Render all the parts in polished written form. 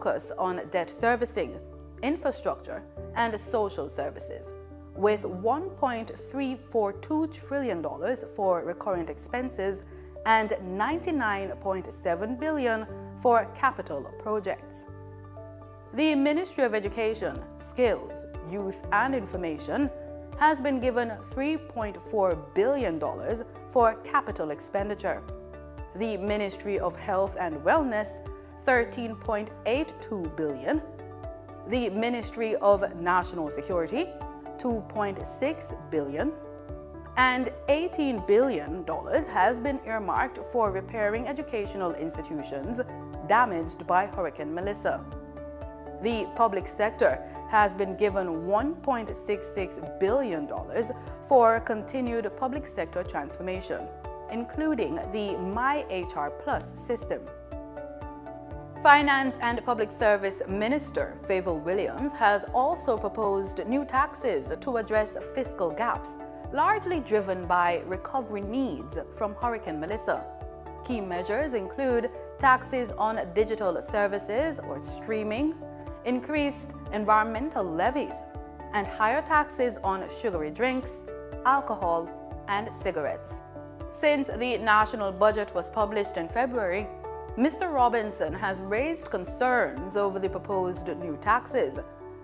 focus on debt servicing, infrastructure, and social services, with $1.342 trillion for recurrent expenses and $99.7 billion for capital projects. The Ministry of Education, Skills, Youth and Information has been given $3.4 billion for capital expenditure. The Ministry of Health and Wellness, $13.82 billion. The Ministry of National Security, $2.6 billion. And $18 billion has been earmarked for repairing educational institutions damaged by Hurricane Melissa. The public sector has been given $1.66 billion for continued public sector transformation, including the MyHR Plus system. Finance and Public Service Minister Favour Williams has also proposed new taxes to address fiscal gaps, largely driven by recovery needs from Hurricane Melissa. Key measures include taxes on digital services or streaming, increased environmental levies, and higher taxes on sugary drinks, alcohol, and cigarettes. Since the national budget was published in February, Mr. Robinson has raised concerns over the proposed new taxes,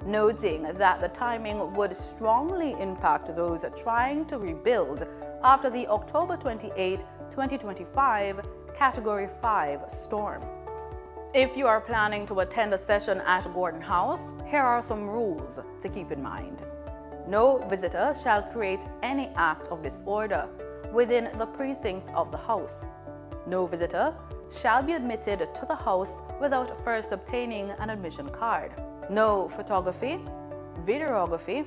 noting that the timing would strongly impact those trying to rebuild after the October 28, 2025 Category 5 storm. If you are planning to attend a session at Gordon House, here are some rules to keep in mind. No visitor shall create any act of disorder within the precincts of the house. No visitor shall be admitted to the house without first obtaining an admission card. No photography, videography.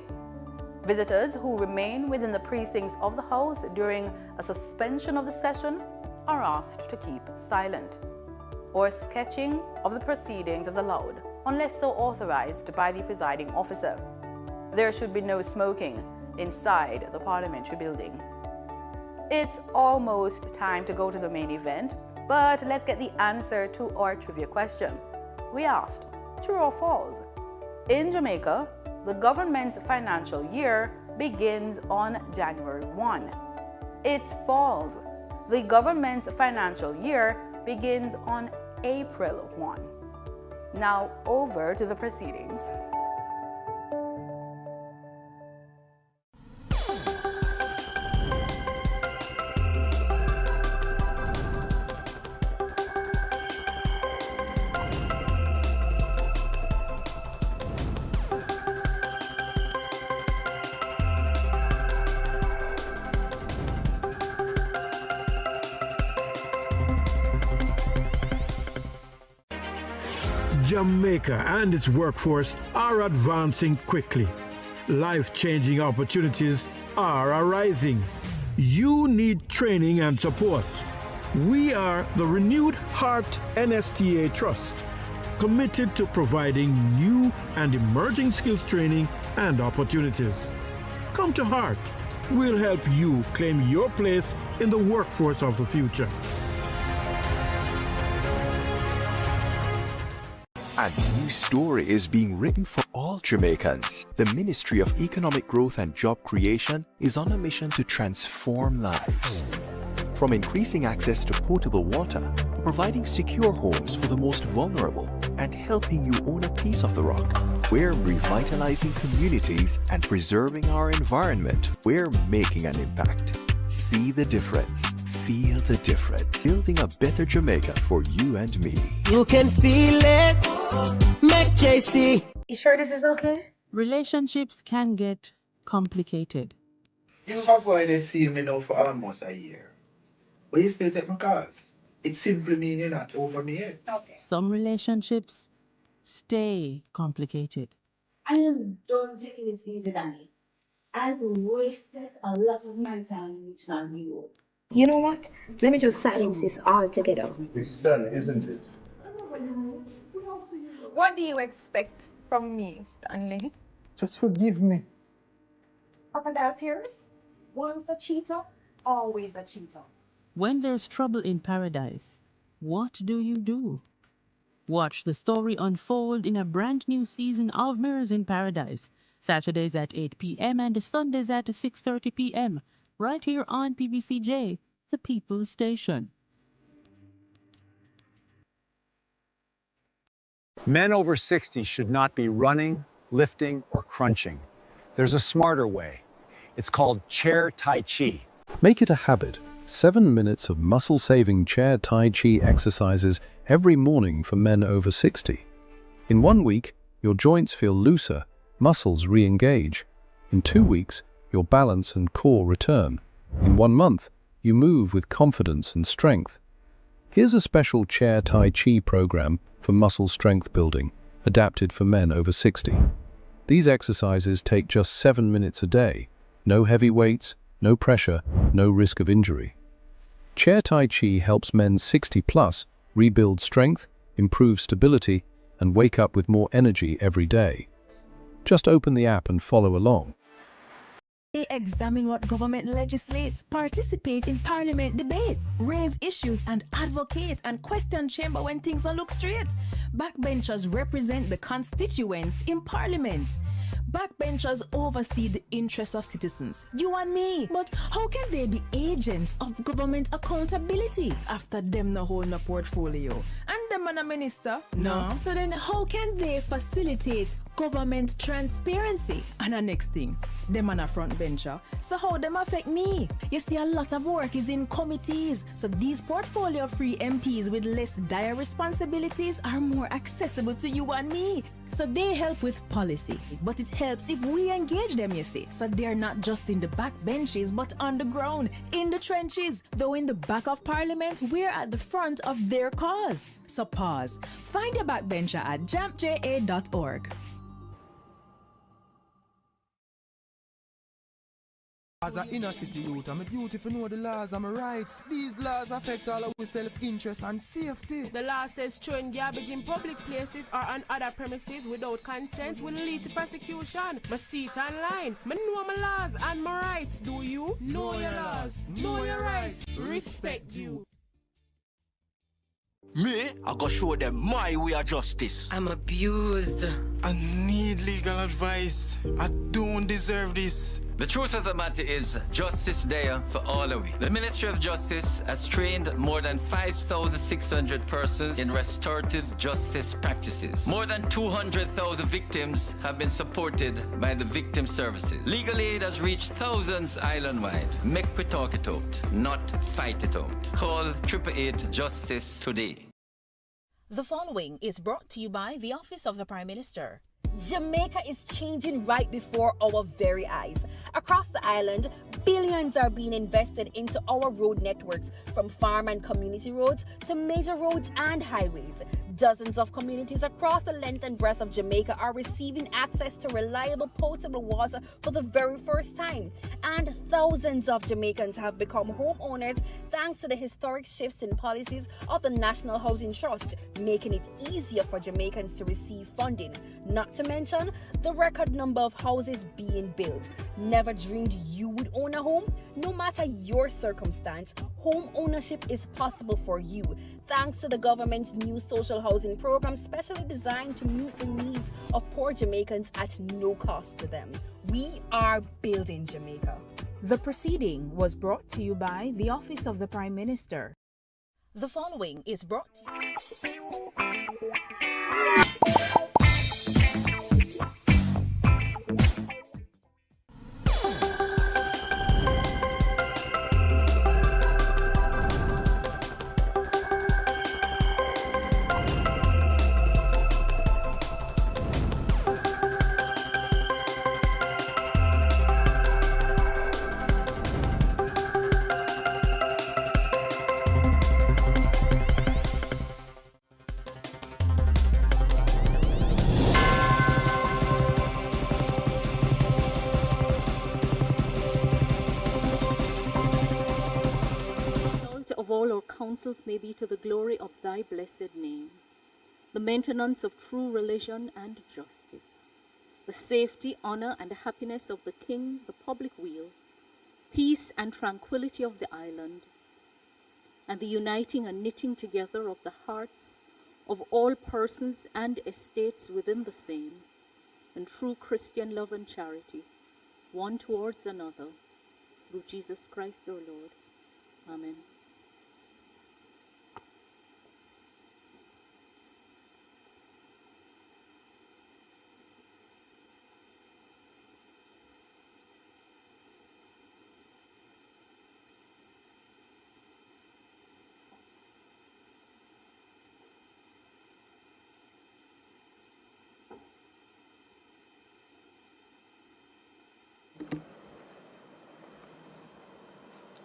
Visitors who remain within the precincts of the house during a suspension of the session are asked to keep silent. Or sketching of the proceedings is allowed, unless so authorized by the presiding officer. There should be no smoking inside the parliamentary building. It's almost time to go to the main event, but let's get the answer to our trivia question. We asked, true or false? In Jamaica, the government's financial year begins on January 1. It's false. The government's financial year begins on April 1. Now over to the proceedings. Jamaica and its workforce are advancing quickly. Life-changing opportunities are arising. You need training and support. We are the Renewed Heart NSTA Trust, committed to providing new and emerging skills training and opportunities. Come to Heart. We'll help you claim your place in the workforce of the future. A new story is being written for all Jamaicans. The Ministry of Economic Growth and Job Creation is on a mission to transform lives. From increasing access to potable water, to providing secure homes for the most vulnerable, and helping you own a piece of the rock. We're revitalizing communities and preserving our environment. We're making an impact. See the difference. Feel the difference. Building a better Jamaica for you and me. You can feel it. Make JC. You sure this is okay? Relationships can get complicated. You have avoided seeing me now for almost a year. But you still take my calls. It simply means you're not over me yet. Okay. Some relationships stay complicated. I am done taking it easy, Danny. I've wasted a lot of my time reaching out to you. You know what? Let me just silence this altogether. It's done, isn't it? What do you expect from me, Stanley? Just forgive me. Crocodile tears? Once a cheater, always a cheater. When there's trouble in paradise, what do you do? Watch the story unfold in a brand new season of Mirrors in Paradise, Saturdays at 8 p.m. and Sundays at 6:30 p.m. right here on PBCJ, the People's Station. Men over 60 should not be running, lifting, or crunching. There's a smarter way. It's called chair Tai Chi. Make it a habit. 7 minutes of muscle-saving chair Tai Chi exercises every morning for men over 60. In 1 week, your joints feel looser, muscles re-engage. In 2 weeks, your balance and core return. In 1 month, you move with confidence and strength. Here's a special chair Tai Chi program for muscle strength building, adapted for men over 60. These exercises take just 7 minutes a day. No heavy weights, no pressure, no risk of injury. Chair Tai Chi helps men 60 plus rebuild strength, improve stability, and wake up with more energy every day. Just open the app and follow along. They examine what government legislates, participate in parliament debates, raise issues and advocate and question chamber when things don't look straight. Backbenchers represent the constituents in parliament. Backbenchers oversee the interests of citizens, you and me. But how can they be agents of government accountability after them no hold no portfolio? And them and a minister? No. So then how can they facilitate government transparency? And the next thing, them and a front bencher. So how them affect me? You see, a lot of work is in committees. So these portfolio-free MPs with less dire responsibilities are more accessible to you and me. So they help with policy, but it helps if we engage them, you see. So they're not just in the back benches, but on the ground, in the trenches. Though in the back of parliament, we're at the front of their cause. So pause. Find your backbencher at jampja.org. As an inner city youth, I'm a duty to know the laws and my rights. These laws affect all our self-interest and safety. The law says throwing garbage in public places or on other premises without consent will lead to prosecution. I see it online. I know my laws and my rights. Do you? Know your laws. Know your rights. Respect you. Me, I go show them my way of justice. I'm abused. I need legal advice. I don't deserve this. The truth of the matter is, justice there for all of it. The Ministry of Justice has trained more than 5,600 persons in restorative justice practices. More than 200,000 victims have been supported by the victim services. Legal aid has reached thousands island-wide. Make we talk it out, not fight it out. Call 888 Justice today. The following is brought to you by the Office of the Prime Minister. Jamaica is changing right before our very eyes. Across the island, billions are being invested into our road networks, from farm and community roads to major roads and highways. Dozens of communities across the length and breadth of Jamaica are receiving access to reliable potable water for the very first time. And thousands of Jamaicans have become homeowners thanks to the historic shifts in policies of the National Housing Trust, making it easier for Jamaicans to receive funding. Not to mention the record number of houses being built. Never dreamed you would own a home? No matter your circumstance, home ownership is possible for you, thanks to the government's new social housing program, specially designed to meet the needs of poor Jamaicans at no cost to them. We are building Jamaica. The proceeding was brought to you by the Office of the Prime Minister. The following is brought to you. All our counsels may be to the glory of thy blessed name, the maintenance of true religion and justice, the safety, honor, and happiness of the king, the public weal, peace and tranquility of the island, and the uniting and knitting together of the hearts of all persons and estates within the same, in true Christian love and charity, one towards another, through Jesus Christ our Lord. Amen.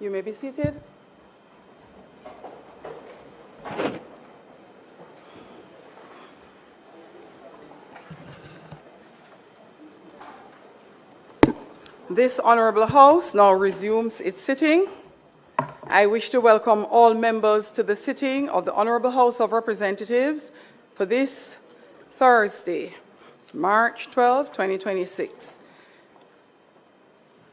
You may be seated. This Honourable House now resumes its sitting. I wish to welcome all members to the sitting of the Honourable House of Representatives for this Thursday, March 12, 2026.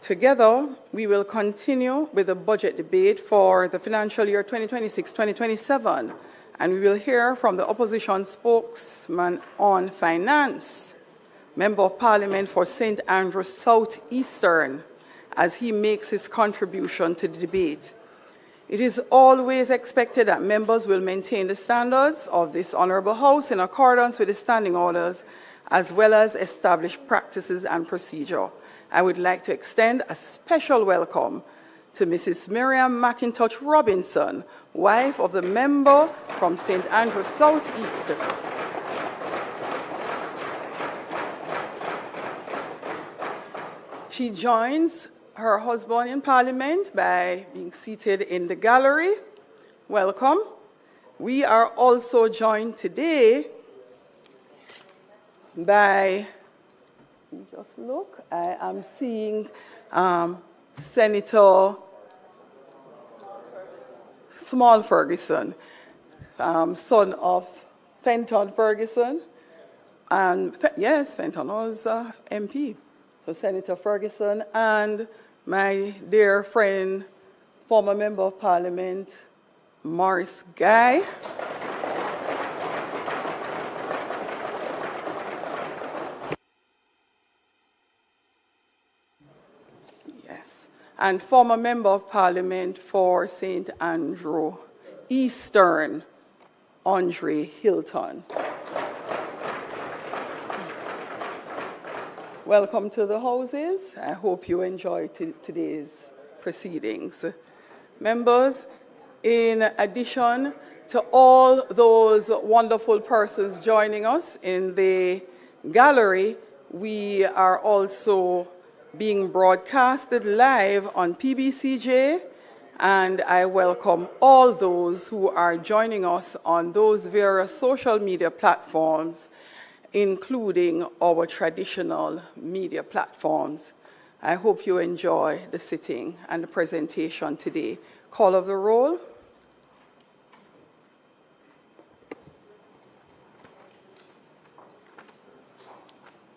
Together, we will continue with the budget debate for the financial year 2026-2027, and we will hear from the opposition spokesman on finance, Member of Parliament for St. Andrews South Eastern, as he makes his contribution to the debate. It is always expected that members will maintain the standards of this Honourable House in accordance with the standing orders, as well as established practices and procedure. I would like to extend a special welcome to Mrs. Miriam McIntosh Robinson, wife of the member from St. Andrews South Eastern. She joins her husband in Parliament by being seated in the gallery. Welcome. We are also joined today by, just look, I am seeing Senator Small Ferguson, son of Fenton Ferguson. And yes, Fenton was MP. So Senator Ferguson and my dear friend, former Member of Parliament, Morris Guy. Yes, and former Member of Parliament for St. Andrew Eastern, Andre Hilton. Welcome to the houses. I hope you enjoyed today's proceedings. Members, in addition to all those wonderful persons joining us in the gallery, we are also being broadcasted live on PBCJ, and I welcome all those who are joining us on those various social media platforms, including our traditional media platforms. I hope you enjoy the sitting and the presentation today. Call of the roll.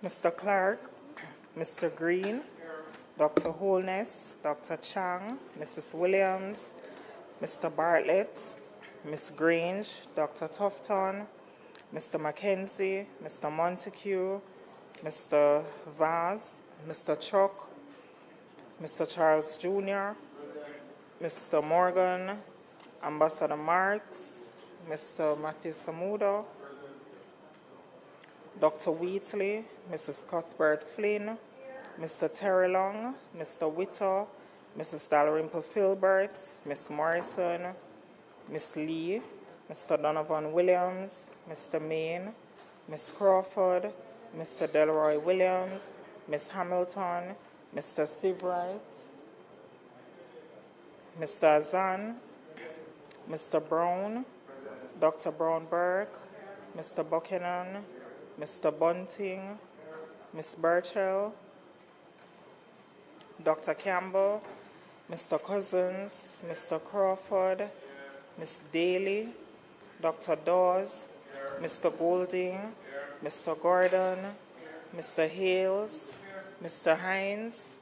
Mr. Clark, Mr. Green, Dr. Holness, Dr. Chang, Mrs. Williams, Mr. Bartlett, Ms. Grange, Dr. Tufton, Mr. Mackenzie, Mr. Montague, Mr. Vaz, Mr. Chuck, Mr. Charles Jr., Mr. Morgan, Ambassador Marks, Mr. Matthew Samuda, Dr. Wheatley, Mrs. Cuthbert Flynn, Mr. Terry Long, Mr. Witter, Mrs. Dalrymple Filbert, Ms. Morrison, Ms. Lee, Mr. Donovan Williams, Mr. Main, Ms. Crawford, Mr. Delroy Williams, Ms. Hamilton, Mr. Steve Wright, Mr. Azan, Mr. Brown, Dr. Brown Burke, Mr. Buchanan, Mr. Bunting, Ms. Burchell, Dr. Campbell, Mr. Cousins, Mr. Crawford, Ms. Daly, Dr. Dawes, Mr. Golding, Mr. Gordon, Mr. Hales, Mr. Hines,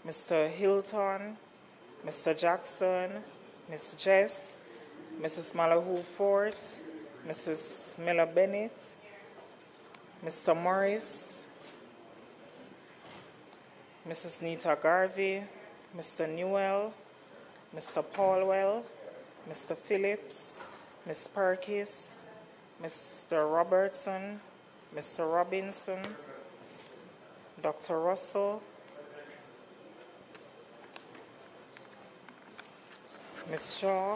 Mr. Hilton, Mr. Jackson, Ms. Jess, Mrs. Malahoo Fort, Mrs. Miller-Bennett, Mr. Morris, Mrs. Nita Garvey, Mr. Newell, Mr. Paulwell, Mr. Phillips, Ms. Perkis, Mr. Robertson, Mr. Robinson, Dr. Russell, Ms. Shaw,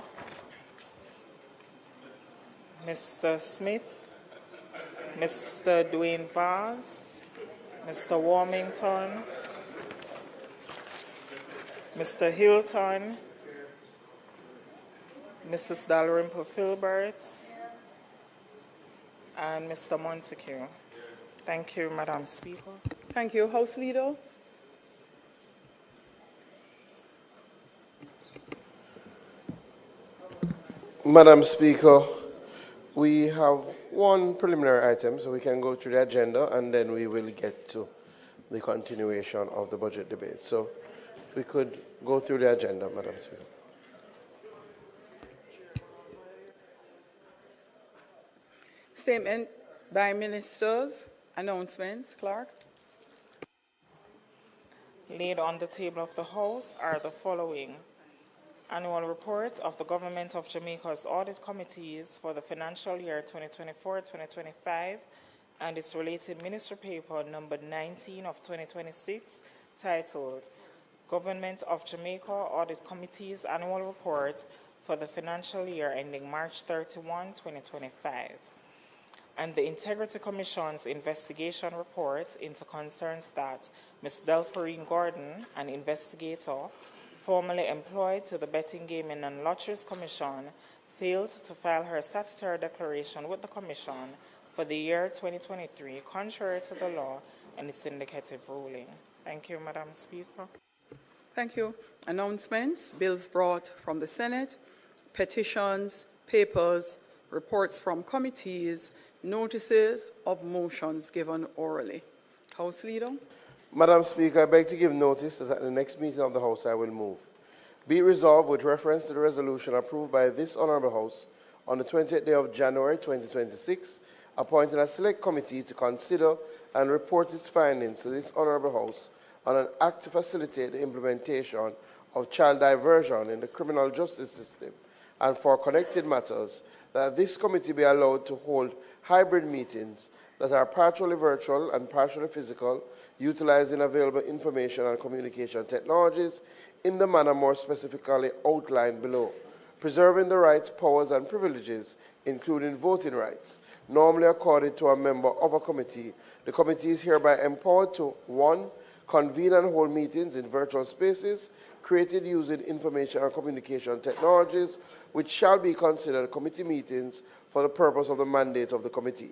Mr. Smith, Mr. Dwayne Vaz, Mr. Warmington, Mr. Hilton, Mrs. Dalrymple Filbert, and Mr. Montague. Thank you, Madam Speaker. Thank you. House Leader. Madam Speaker, we have one preliminary item, so we can go through the agenda and then we will get to the continuation of the budget debate. So we could go through the agenda, Madam Speaker. Statement by ministers. Announcements. Clark. Laid on the table of the House are the following. Annual report of the Government of Jamaica's audit committees for the financial year 2024-2025 and its related ministry paper number 19 of 2026 titled Government of Jamaica Audit Committee's Annual Report for the financial year ending March 31, 2025. And the Integrity Commission's investigation report into concerns that Ms. Delphorine Gordon, an investigator formerly employed to the Betting, Gaming and Lotteries Commission, failed to file her statutory declaration with the Commission for the year 2023, contrary to the law and its indicative ruling. Thank you, Madam Speaker. Thank you. Announcements, bills brought from the Senate, petitions, papers, reports from committees, notices of motions given orally. House Leader. Madam Speaker, I beg to give notice that at the next meeting of the House I will move. Be it resolved with reference to the resolution approved by this Honourable House on the 20th day of January 2026, appointing a select committee to consider and report its findings to this Honourable House on an act to facilitate the implementation of child diversion in the criminal justice system and for connected matters, that this committee be allowed to hold hybrid meetings that are partially virtual and partially physical, utilizing available information and communication technologies in the manner more specifically outlined below, preserving the rights, powers, and privileges, including voting rights, normally accorded to a member of a committee. The committee is hereby empowered to 1. Convene and hold meetings in virtual spaces created using information and communication technologies, which shall be considered committee meetings for the purpose of the mandate of the committee.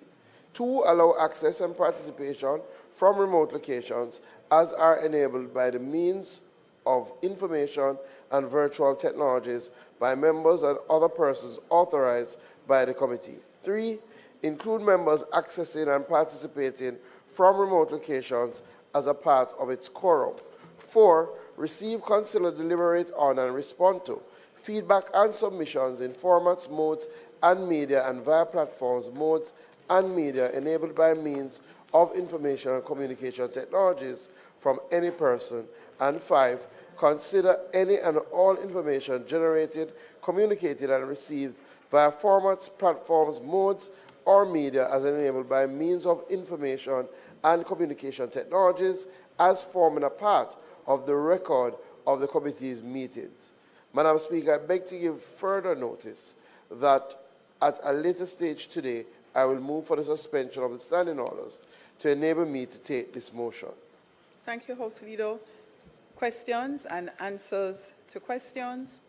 2. Allow access and participation from remote locations as are enabled by the means of information and virtual technologies by members and other persons authorized by the committee. 3. Include members accessing and participating from remote locations as a part of its quorum. 4. Receive, consider, deliberate on, and respond to feedback and submissions in formats, modes, and media and via platforms, modes, and media enabled by means of information and communication technologies from any person. And 5. Consider any and all information generated, communicated, and received via formats, platforms, modes, or media as enabled by means of information and communication technologies as forming a part of the record of the committee's meetings. Madam Speaker, I beg to give further notice that at a later stage today, I will move for the suspension of the standing orders to enable me to take this motion. Thank you, House Leader. Questions and answers to questions.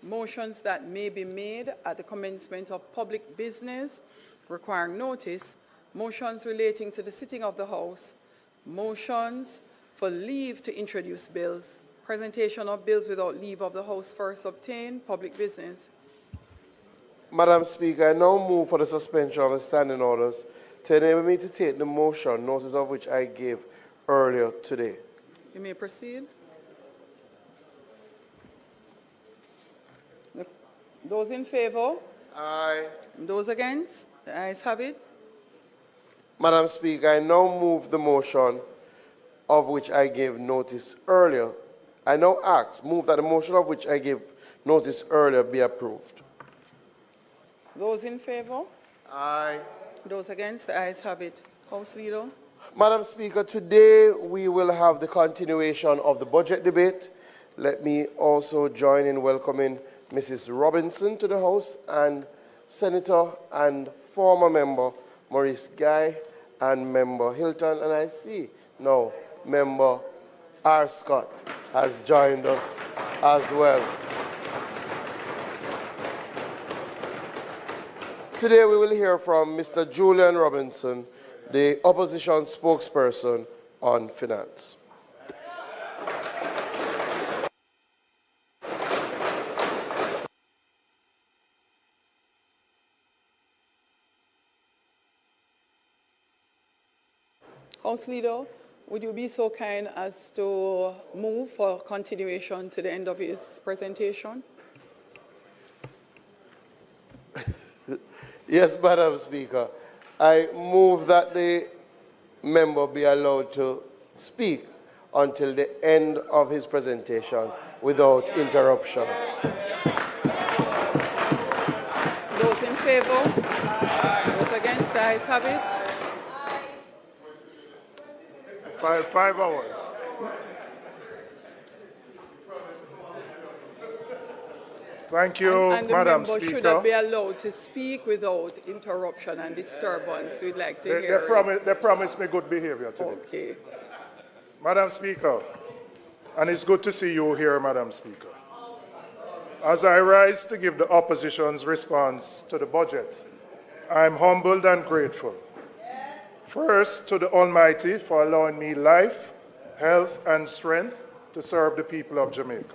Motions that may be made at the commencement of public business requiring notice. Motions relating to the sitting of the House. Motions for leave to introduce bills. Presentation of bills without leave of the House first obtained. Public business. Madam Speaker, I now move for the suspension of the standing orders to enable me to take the motion, notice of which I gave earlier today. You may proceed. Those in favor? Aye. Those against? The ayes have it. Madam Speaker, I now move the motion of which I gave notice earlier. I now move that the motion of which I gave notice earlier be approved. Those in favor? Aye. Those against? The ayes have it. House Leader. Madam Speaker, today we will have the continuation of the budget debate. Let me also join in welcoming Mrs. Robinson to the House and Senator and former member Maurice Guy and member Hilton, and I see now member R. Scott has joined us as well. Today we will hear from Mr. Julian Robinson, the opposition spokesperson on finance. House Leader, would you be so kind as to move for continuation to the end of his presentation? Yes, Madam Speaker. I move that the member be allowed to speak until the end of his presentation without interruption. Those in favor? Those against? The ayes have it. 5 hours. Thank you, and the Madam member Speaker. should be allowed to speak without interruption and disturbance. We'd like to hear. They promised me good behavior today. Okay. Madam Speaker, and it's good to see you here, Madam Speaker. As I rise to give the opposition's response to the budget, I am humbled and grateful. First, to the Almighty for allowing me life, health, and strength to serve the people of Jamaica.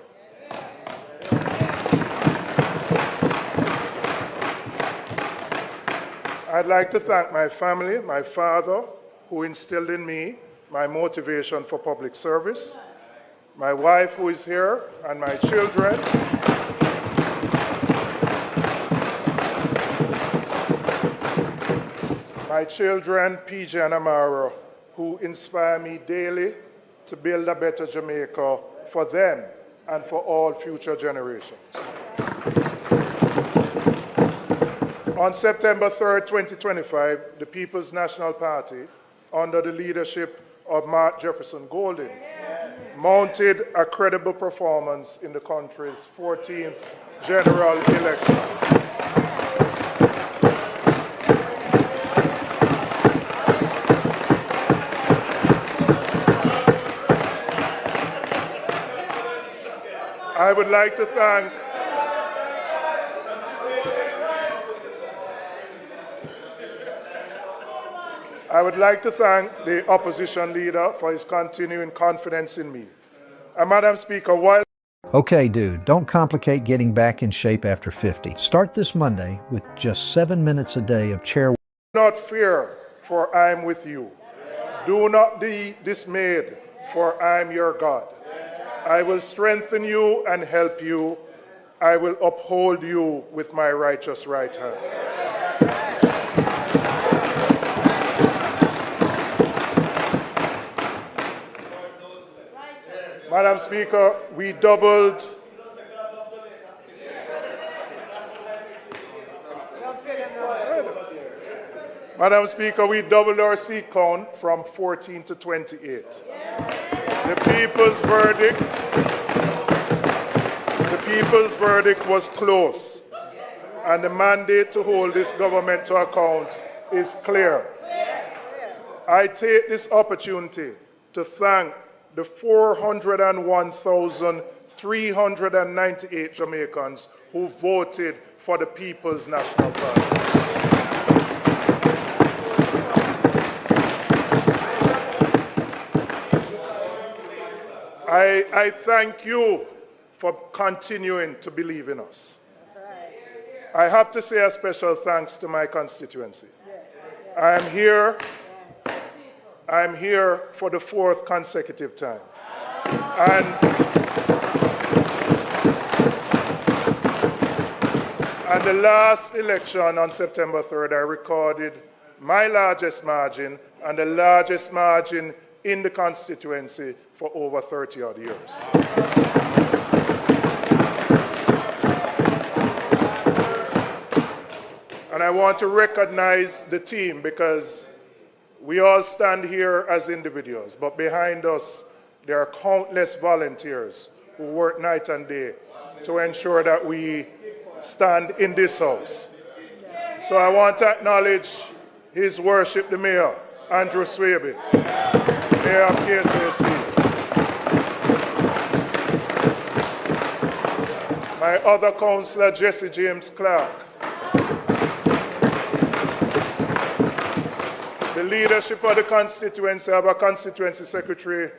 I'd like to thank my family, my father, who instilled in me my motivation for public service, my wife who is here, and my children. My children, PJ and Amara, who inspire me daily to build a better Jamaica for them and for all future generations. On September 3rd, 2025, the People's National Party, under the leadership of Mark Jefferson Golden, mounted a credible performance in the country's 14th general election. I would like to thank the opposition leader for his continuing confidence in me. And Madam Speaker, while... Okay, dude, don't complicate getting back in shape after 50. Start this Monday with just 7 minutes a day of chair... Do not fear, for I am with you. Do not be dismayed, for I am your God. I will strengthen you and help you. I will uphold you with my righteous right hand. Madam Speaker, we doubled our seat count from 14 to 28. The people's verdict was close, and the mandate to hold this government to account is clear. I take this opportunity to thank the 401,398 Jamaicans who voted for the People's National Party. I thank you for continuing to believe in us. I have to say a special thanks to my constituency. I'm here for the 4th consecutive time. And the last election on September 3rd, I recorded my largest margin and the largest margin in the constituency for over 30-odd years. And I want to recognize the team because we all stand here as individuals, but behind us, there are countless volunteers who work night and day to ensure that we stand in this house. So I want to acknowledge His Worship the Mayor, Andrew Swaby, Mayor of KSAMC. My other councillor, Jesse James Clark. The leadership of the constituency, I have a constituency secretary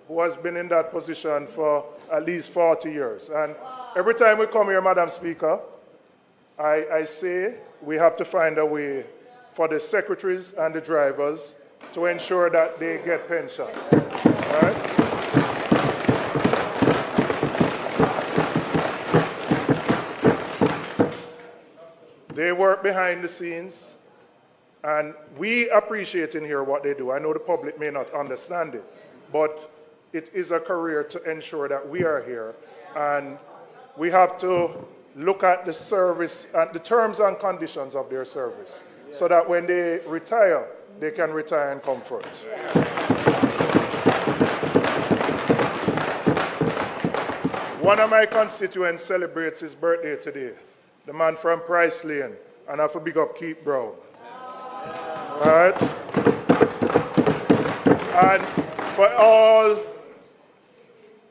who has been in that position for at least 40 years. And every time we come here, Madam Speaker, I say we have to find a way for the secretaries and the drivers to ensure that they get pensions. All right? They work behind the scenes, and we appreciate in here what they do. I know the public may not understand it, but it is a career to ensure that we are here, and we have to look at the service and the terms and conditions of their service so that when they retire, they can retire in comfort. One of my constituents celebrates his birthday today, the man from Price Lane, and I have to big up Keith Brown. All right? And for all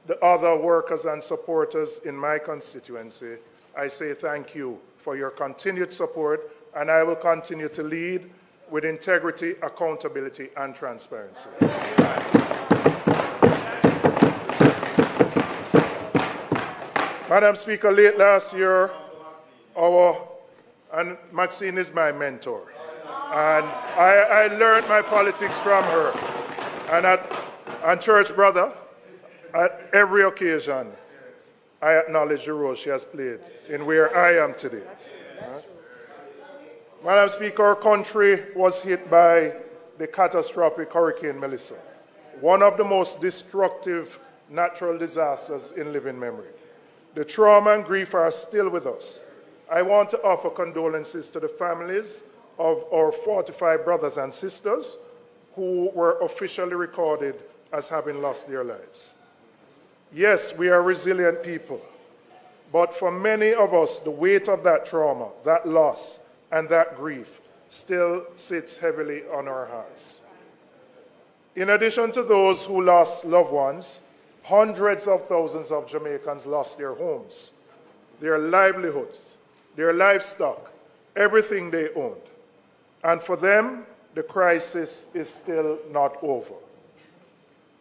the other workers and supporters in my constituency, I say thank you for your continued support, and I will continue to lead with integrity, accountability, and transparency. Madam Speaker, late last year, and Maxine is my mentor, and I learned my politics from her. And Church Brother, at every occasion, I acknowledge the role she has played in where I am today. Madam Speaker, our country was hit by the catastrophic Hurricane Melissa, one of the most destructive natural disasters in living memory. The trauma and grief are still with us. I want to offer condolences to the families of our 45 brothers and sisters who were officially recorded as having lost their lives. Yes, we are resilient people, but for many of us, the weight of that trauma, that loss, and that grief still sits heavily on our hearts. In addition to those who lost loved ones, hundreds of thousands of Jamaicans lost their homes, their livelihoods, their livestock, everything they owned. And for them, the crisis is still not over.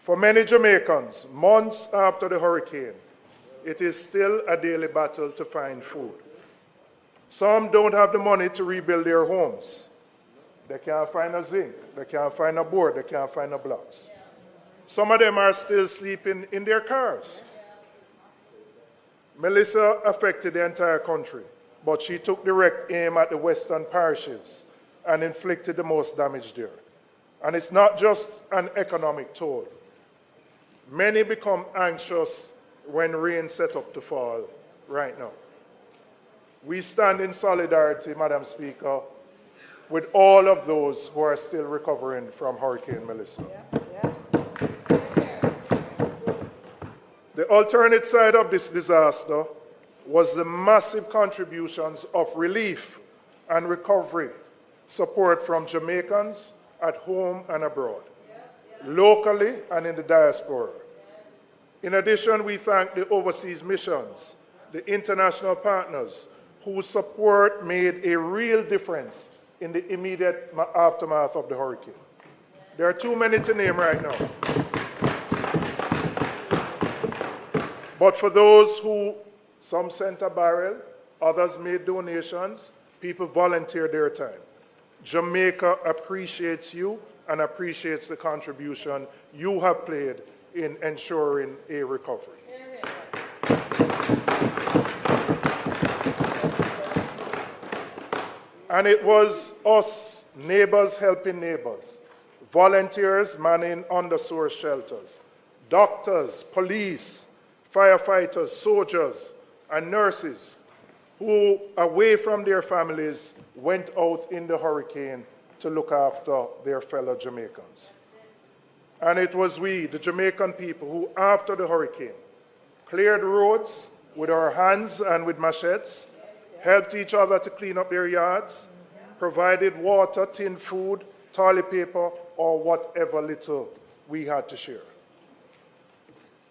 For many Jamaicans, months after the hurricane, it is still a daily battle to find food. Some don't have the money to rebuild their homes. They can't find a zinc, they can't find a board, they can't find a blocks. Some of them are still sleeping in their cars. Melissa affected the entire country, but she took direct aim at the western parishes and inflicted the most damage there. And it's not just an economic toll. Many become anxious when rain set up to fall right now. We stand in solidarity, Madam Speaker, with all of those who are still recovering from Hurricane Melissa. The alternate side of this disaster was the massive contributions of relief and recovery support from Jamaicans at home and abroad, locally and in the diaspora. In addition, we thank the overseas missions, the international partners whose support made a real difference in the immediate aftermath of the hurricane. There are too many to name right now. But for those who, some sent a barrel, others made donations, people volunteered their time. Jamaica appreciates you and appreciates the contribution you have played in ensuring a recovery. And it was us, neighbors helping neighbors, volunteers manning undersourced shelters, doctors, police, firefighters, soldiers, and nurses who, away from their families, went out in the hurricane to look after their fellow Jamaicans. And it was we, the Jamaican people, who, after the hurricane, cleared roads with our hands and with machetes, helped each other to clean up their yards, provided water, tinned food, toilet paper, or whatever little we had to share.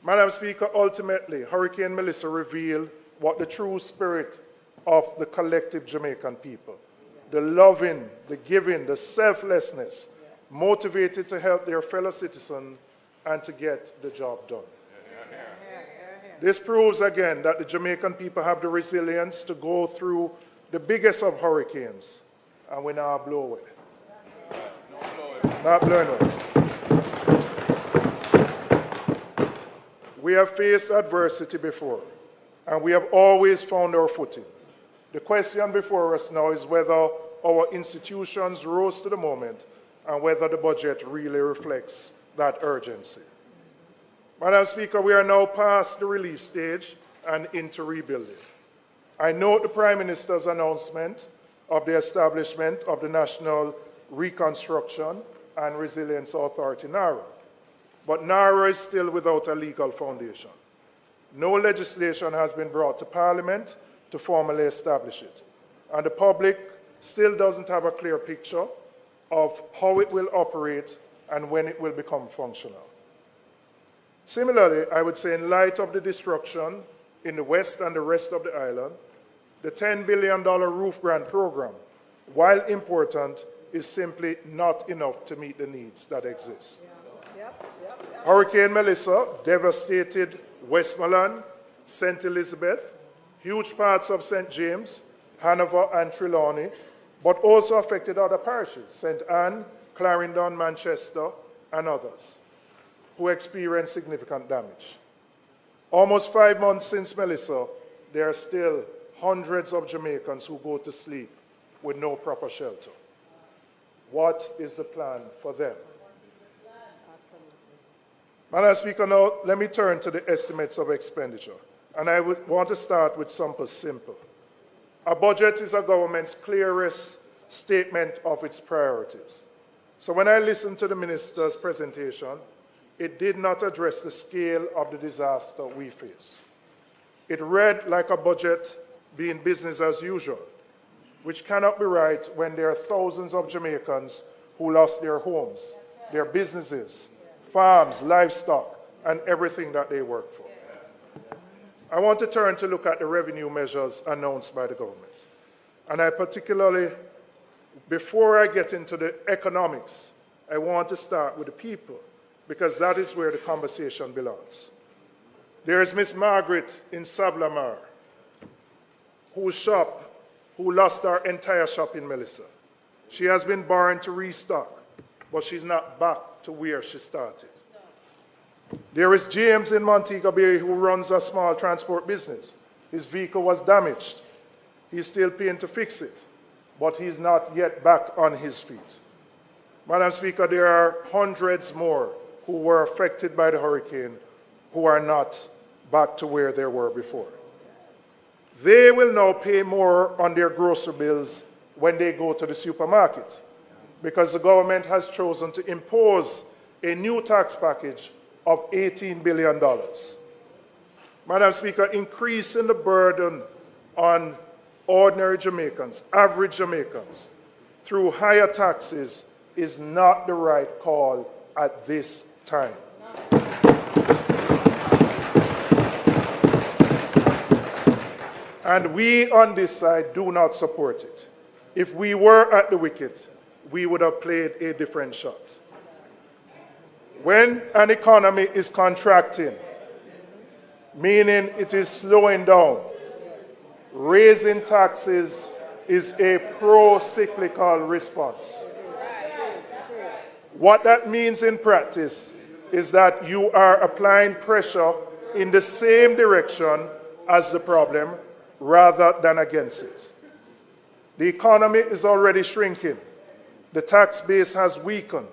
Madam Speaker, ultimately, Hurricane Melissa revealed what the true spirit of the collective Jamaican people, the loving, the giving, the selflessness, motivated to help their fellow citizens and to get the job done. This proves again that the Jamaican people have the resilience to go through the biggest of hurricanes, and we now blow away. Not blowing away. We have faced adversity before, and we have always found our footing. The question before us now is whether our institutions rose to the moment and whether the budget really reflects that urgency. Madam Speaker, we are now past the relief stage and into rebuilding. I note the Prime Minister's announcement of the establishment of the National Reconstruction and Resilience Authority, NARA. But NARA is still without a legal foundation. No legislation has been brought to Parliament to formally establish it. And the public still doesn't have a clear picture of how it will operate and when it will become functional. Similarly, I would say in light of the destruction in the West and the rest of the island, the $10 billion roof grant program, while important, is simply not enough to meet the needs that exist. Hurricane Melissa devastated Westmoreland, St. Elizabeth, huge parts of St. James, Hanover, and Trelawney, but also affected other parishes, St. Anne, Clarendon, Manchester, and others, who experienced significant damage. Almost 5 months since Melissa, there are still hundreds of Jamaicans who go to sleep with no proper shelter. What is the plan for them? Madam Speaker, now let me turn to the estimates of expenditure. And I would want to start with something simple. A budget is a government's clearest statement of its priorities. So when I listened to the minister's presentation, it did not address the scale of the disaster we face. It read like a budget being business as usual, which cannot be right when there are thousands of Jamaicans who lost their homes, their businesses, farms, livestock, and everything that they work for. I want to turn to look at the revenue measures announced by the government. And I particularly, before I get into the economics, I want to start with the people, because that is where the conversation belongs. There is Miss Margaret in Sablamar, who lost her entire shop in Melissa. She has been borrowing to restock, but she's not back to where she started. There is James in Montego Bay who runs a small transport business. His vehicle was damaged. He's still paying to fix it, but he's not yet back on his feet. Madam Speaker, there are hundreds more who were affected by the hurricane who are not back to where they were before. They will now pay more on their grocery bills when they go to the supermarket, because the government has chosen to impose a new tax package of $18 billion. Madam Speaker, increasing the burden on ordinary Jamaicans, average Jamaicans, through higher taxes is not the right call at this time. And we on this side do not support it. If we were at the wicket, we would have played a different shot. When an economy is contracting, meaning it is slowing down, raising taxes is a pro-cyclical response. What that means in practice is that you are applying pressure in the same direction as the problem rather than against it. The economy is already shrinking. The tax base has weakened,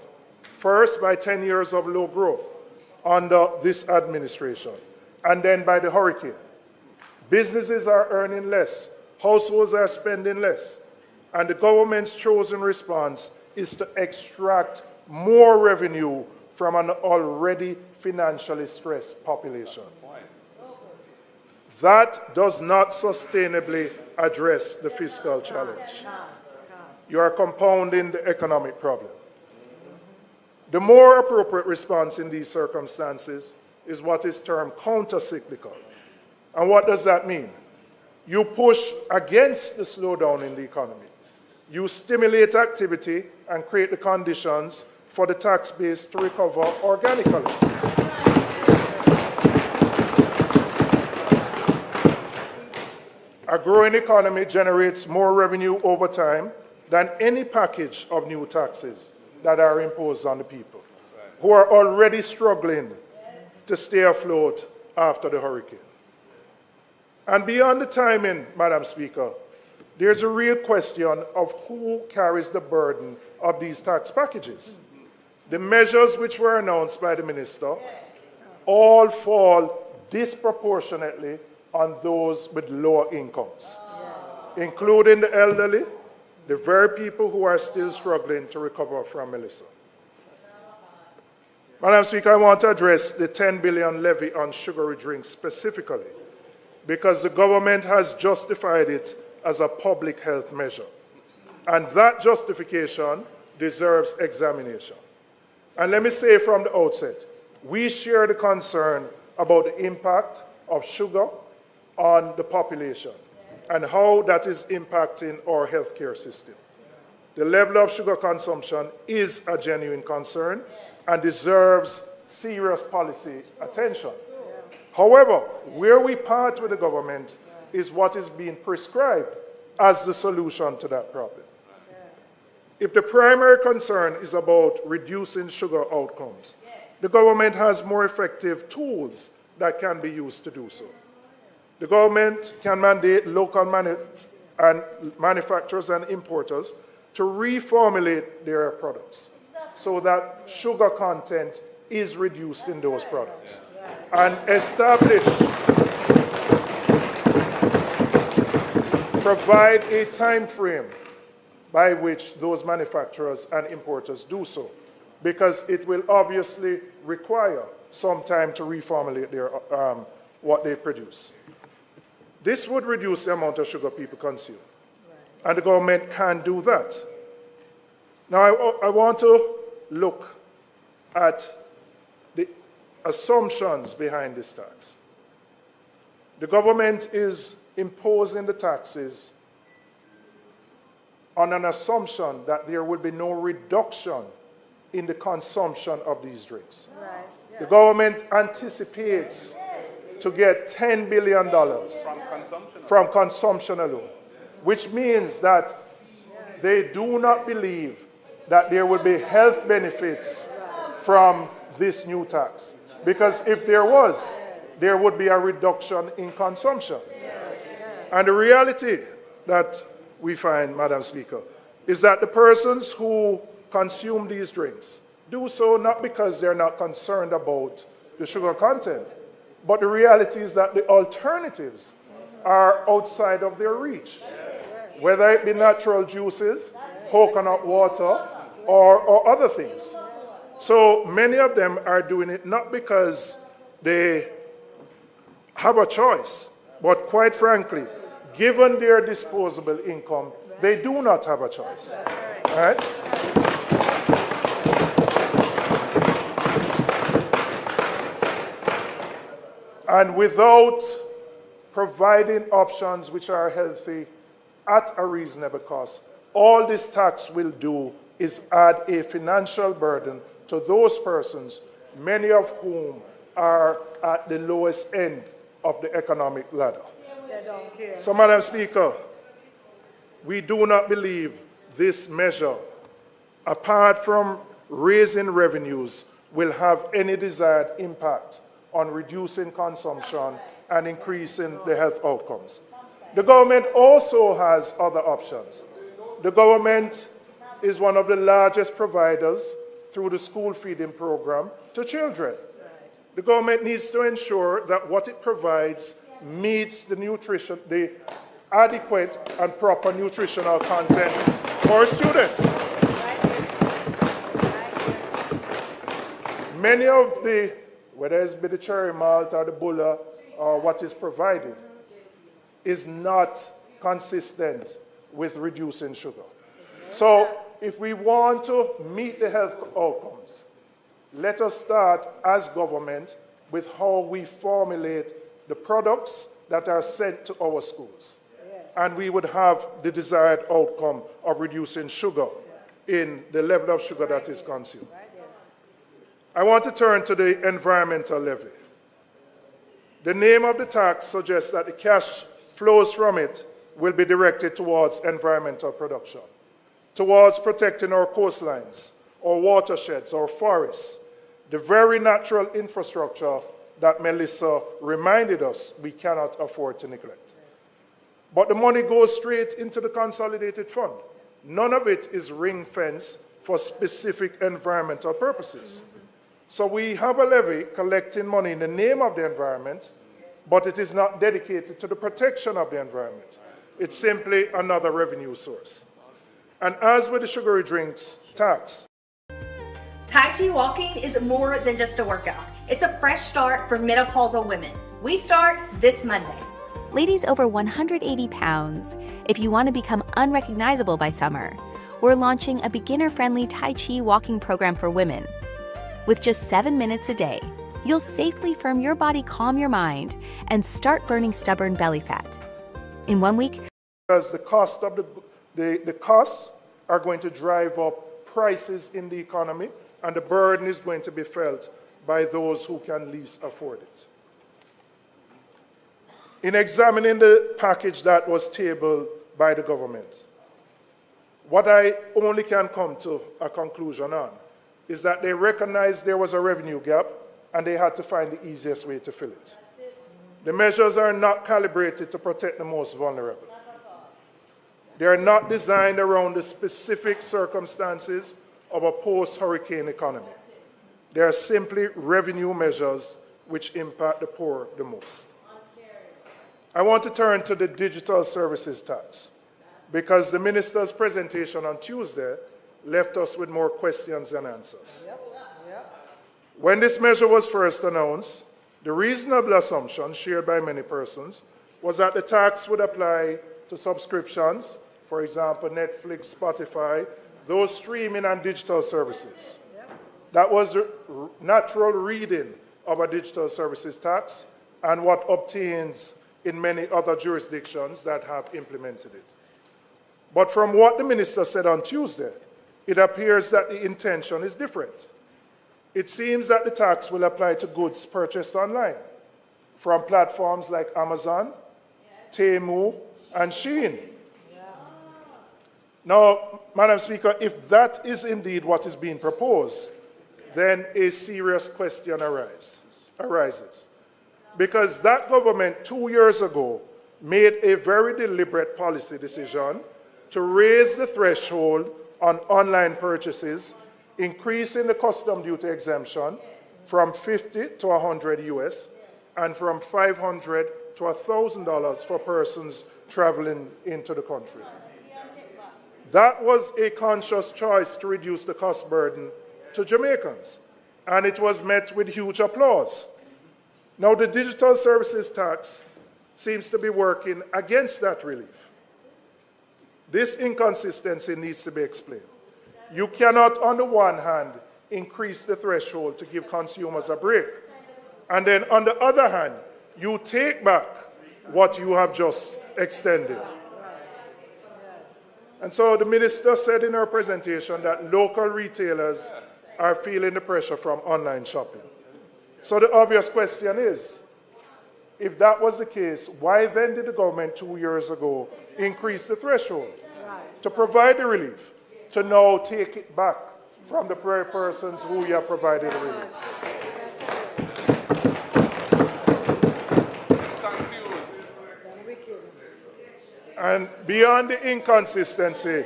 first by 10 years of low growth under this administration, and then by the hurricane. Businesses are earning less, households are spending less, and the government's chosen response is to extract more revenue from an already financially stressed population. That does not sustainably address the fiscal challenge. You are compounding the economic problem. The more appropriate response in these circumstances is what is termed counter-cyclical. And what does that mean? You push against the slowdown in the economy. You stimulate activity and create the conditions for the tax base to recover organically. A growing economy generates more revenue over time than any package of new taxes that are imposed on the people, who are already struggling to stay afloat after the hurricane. And beyond the timing, Madam Speaker, there's a real question of who carries the burden of these tax packages. The measures which were announced by the minister all fall disproportionately on those with lower incomes, including the elderly, the very people who are still struggling to recover from Melissa. Madam Speaker, I want to address the 10 billion levy on sugary drinks specifically, because the government has justified it as a public health measure. And that justification deserves examination. And let me say from the outset, we share the concern about the impact of sugar on the population and how that is impacting our healthcare system. The level of sugar consumption is a genuine concern and deserves serious policy attention. However, where we part with the government is what is being prescribed as the solution to that problem. If the primary concern is about reducing sugar outcomes, the government has more effective tools that can be used to do so. The government can mandate local manufacturers and importers to reformulate their products so that sugar content is reduced in those products, and provide a time frame by which those manufacturers and importers do so, because it will obviously require some time to reformulate their, what they produce. This would reduce the amount of sugar people consume, and the government can do that. Now, I want to look at the assumptions behind this tax. The government is imposing the taxes on an assumption that there will be no reduction in the consumption of these drinks. Right. Yeah. The government anticipates to get $10 billion from consumption alone, which means that they do not believe that there will be health benefits from this new tax. Because if there was, there would be a reduction in consumption. And the reality that we find, Madam Speaker, is that the persons who consume these drinks do so not because they're not concerned about the sugar content, but the reality is that the alternatives are outside of their reach, whether it be natural juices, coconut water, or other things. So many of them are doing it not because they have a choice, but quite frankly, given their disposable income, they do not have a choice. All right? And without providing options which are healthy at a reasonable cost, all this tax will do is add a financial burden to those persons, many of whom are at the lowest end of the economic ladder. So, Madam Speaker, we do not believe this measure, apart from raising revenues, will have any desired impact on reducing consumption and increasing the health outcomes. The government also has other options. the government is one of the largest providers through the school feeding program to children. The government needs to ensure that what it provides meets the nutrition, the adequate and proper nutritional content for students. Many of the, whether it's the cherry malt or the bulla or what is provided, is not consistent with reducing sugar. So if we want to meet the health outcomes, let us start as government with how we formulate the products that are sent to our schools. And we would have the desired outcome of reducing sugar in the level of sugar that is consumed. I want to turn to the environmental levy. The name of the tax suggests that the cash flows from it will be directed towards environmental production, towards protecting our coastlines, our watersheds, our forests, the very natural infrastructure that Melissa reminded us we cannot afford to neglect. But the money goes straight into the consolidated fund. None of it is ring-fenced for specific environmental purposes. So we have a levy collecting money in the name of the environment, but it is not dedicated to the protection of the environment. It's simply another revenue source. And as with the sugary drinks tax, Tai Chi walking is more than just a workout. It's a fresh start for menopausal women. We start this Monday. Ladies over 180 pounds, if you want to become unrecognizable by summer, we're launching a beginner-friendly Tai Chi walking program for women. With just 7 minutes a day, you'll safely firm your body, calm your mind, and start burning stubborn belly fat. In 1 week, because the cost of the costs are going to drive up prices in the economy, and the burden is going to be felt by those who can least afford it. In examining the package that was tabled by the government, what I only can come to a conclusion on is that they recognized there was a revenue gap and they had to find the easiest way to fill it. The measures are not calibrated to protect the most vulnerable. They are not designed around the specific circumstances of a post-hurricane economy. They are simply revenue measures which impact the poor the most. I want to turn to the digital services tax because the minister's presentation on Tuesday left us with more questions than answers. When this measure was first announced, the reasonable assumption shared by many persons was that the tax would apply to subscriptions, for example, Netflix, Spotify, those streaming and digital services. That was the natural reading of a digital services tax and what obtains in many other jurisdictions that have implemented it. But from what the minister said on Tuesday, it appears that the intention is different. It seems that the tax will apply to goods purchased online from platforms like Amazon, Temu, and Shein. Now, Madam Speaker, if that is indeed what is being proposed, then a serious question arises. Because that government 2 years ago made a very deliberate policy decision to raise the threshold on online purchases, increasing the custom duty exemption from $50 to $100 US and from $500 to $1,000 for persons traveling into the country. That was a conscious choice to reduce the cost burden to Jamaicans, and it was met with huge applause. Now, the digital services tax seems to be working against that relief. This inconsistency needs to be explained. You cannot, on the one hand, increase the threshold to give consumers a break, and then on the other hand, you take back what you have just extended. And so the minister said in her presentation that local retailers are feeling the pressure from online shopping. So the obvious question is, if that was the case, why then did the government 2 years ago increase the threshold to provide the relief, to now take it back from the persons who you have provided the relief? And beyond the inconsistency,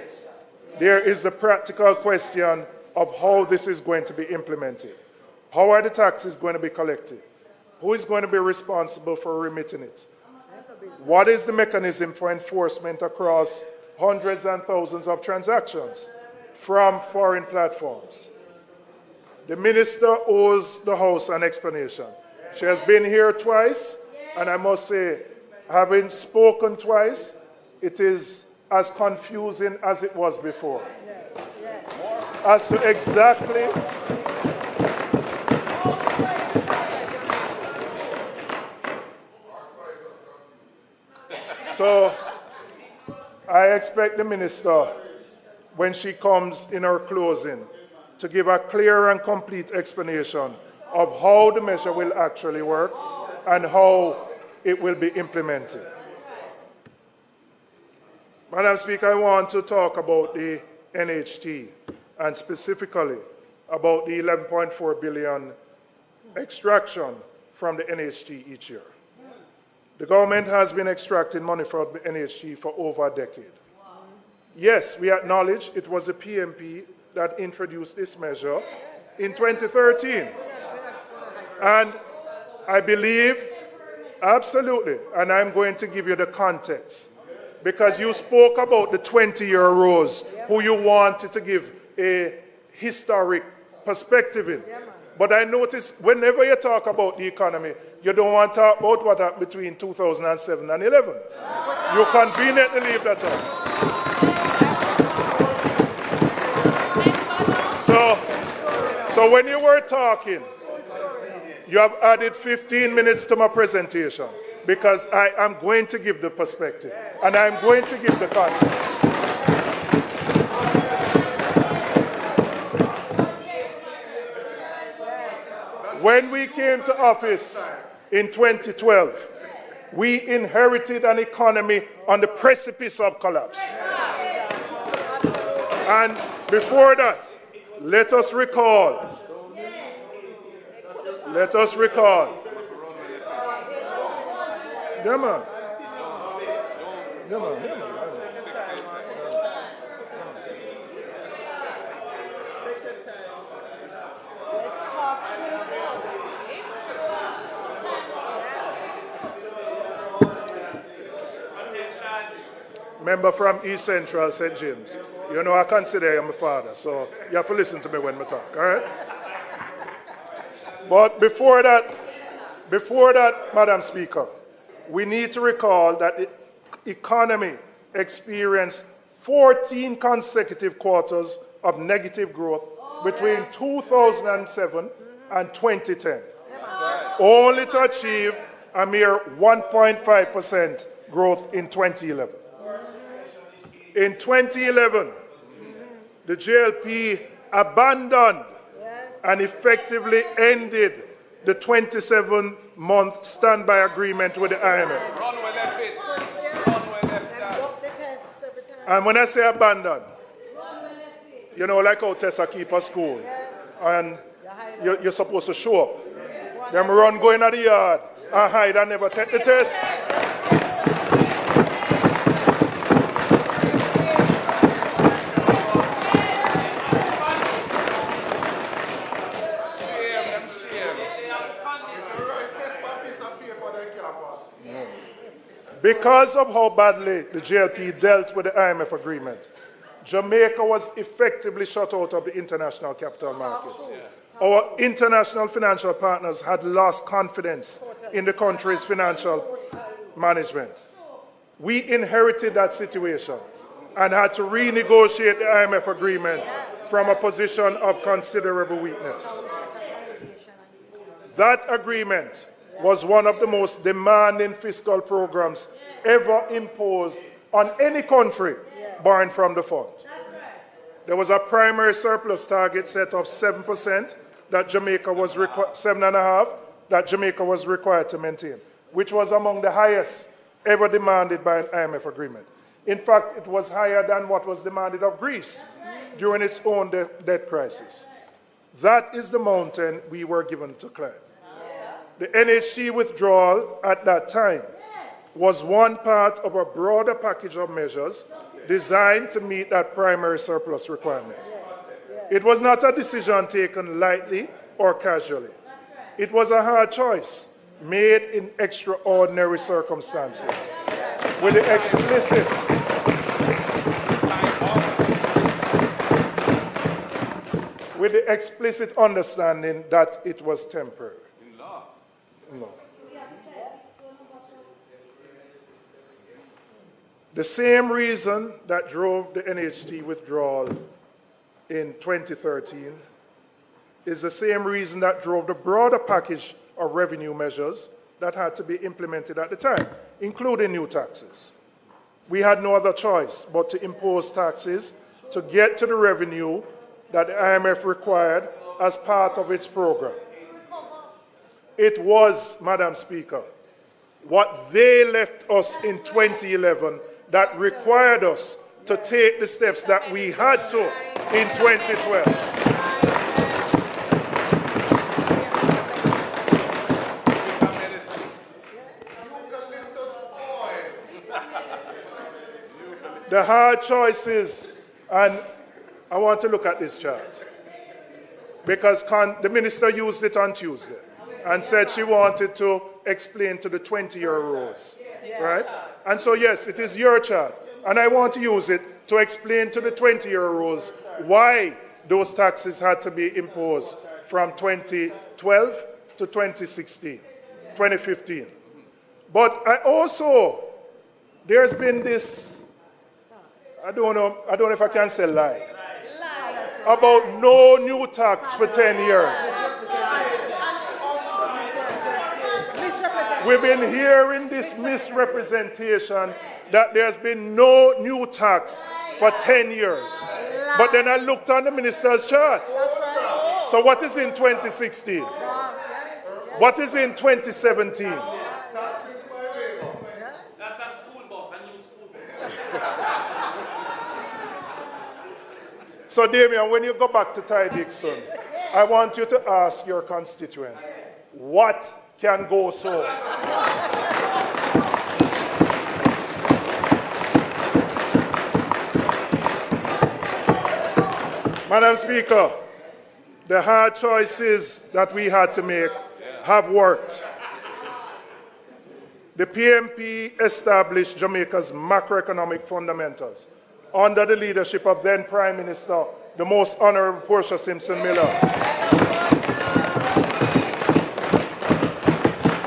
there is the practical question of how this is going to be implemented. How are the taxes going to be collected? Who is going to be responsible for remitting it? What is the mechanism for enforcement across hundreds and thousands of transactions from foreign platforms? The minister owes the House an explanation. She has been here twice, and I must say, having spoken twice, it is as confusing as it was before. As to exactly so I expect the minister, when she comes in her closing, to give a clear and complete explanation of how the measure will actually work and how it will be implemented. Madam Speaker, I want to talk about the NHT and specifically about the 11.4 billion extraction from the NHT each year. The government has been extracting money from the NHT for over a decade. Yes, we acknowledge it was the PMP that introduced this measure in 2013. And I believe, absolutely, and I'm going to give you the context, because you spoke about the 20-year-olds who you wanted to give a historic perspective in. But I notice whenever you talk about the economy, you don't want to talk about what happened between 2007 and 11. You conveniently leave that out. So when you were talking, you have added 15 minutes to my presentation because I am going to give the perspective and I'm going to give the context. When we came to office in 2012, we inherited an economy on the precipice of collapse. And before that, let us recall. Yeah, man. Member from East Central, St. James. You know, I consider you my father, so you have to listen to me when I talk, all right? But before that, Madam Speaker, we need to recall that the economy experienced 14 consecutive quarters of negative growth between 2007 and 2010, only to achieve a mere 1.5% growth in 2011. In 2011, the JLP abandoned and effectively ended the 27-month standby agreement with the IMF. And when I say abandoned, you know, like how Tessa keep a school, and you're supposed to show up. Them run going at the yard and hide and never take the test. Because of how badly the JLP dealt with the IMF agreement, Jamaica was effectively shut out of the international capital markets. Our international financial partners had lost confidence in the country's financial management. We inherited that situation and had to renegotiate the IMF agreements from a position of considerable weakness. That agreement was one of the most demanding fiscal programs ever imposed on any country borrowing from the fund. There was a primary surplus target set of 7% that Jamaica was 7.5% that Jamaica was required to maintain, which was among the highest ever demanded by an IMF agreement. In fact, it was higher than what was demanded of Greece during its own debt crisis. That is the mountain we were given to climb. The NHT withdrawal at that time was one part of a broader package of measures designed to meet that primary surplus requirement. It was not a decision taken lightly or casually. It was a hard choice made in extraordinary circumstances with the explicit understanding that it was temporary. No. The same reason that drove the NHT withdrawal in 2013 is the same reason that drove the broader package of revenue measures that had to be implemented at the time, including new taxes. We had no other choice but to impose taxes to get to the revenue that the IMF required as part of its program. It was, Madam Speaker, what they left us in 2011 that required us to take the steps that we had to in 2012. The hard choices, and I want to look at this chart, because the minister used it on Tuesday and said she wanted to explain to the 20-year rows, right? And so, yes, it is your chart, and I want to use it to explain to the 20-year rows why those taxes had to be imposed from 2012 to 2016, 2015. But I also, there's been this, I don't know if I can say lie, about no new tax for 10 years. We've been hearing this misrepresentation that there's been no new tax for 10 years. But then I looked on the minister's chart. So what is in 2016? What is in 2017? That's a school bus, a new school bus. So Damien, when you go back to Ty Dixon, I want you to ask your constituent, what can go so? Madam Speaker, the hard choices that we had to make have worked. The PMP established Jamaica's macroeconomic fundamentals under the leadership of then Prime Minister, the Most Honorable Portia Simpson Miller,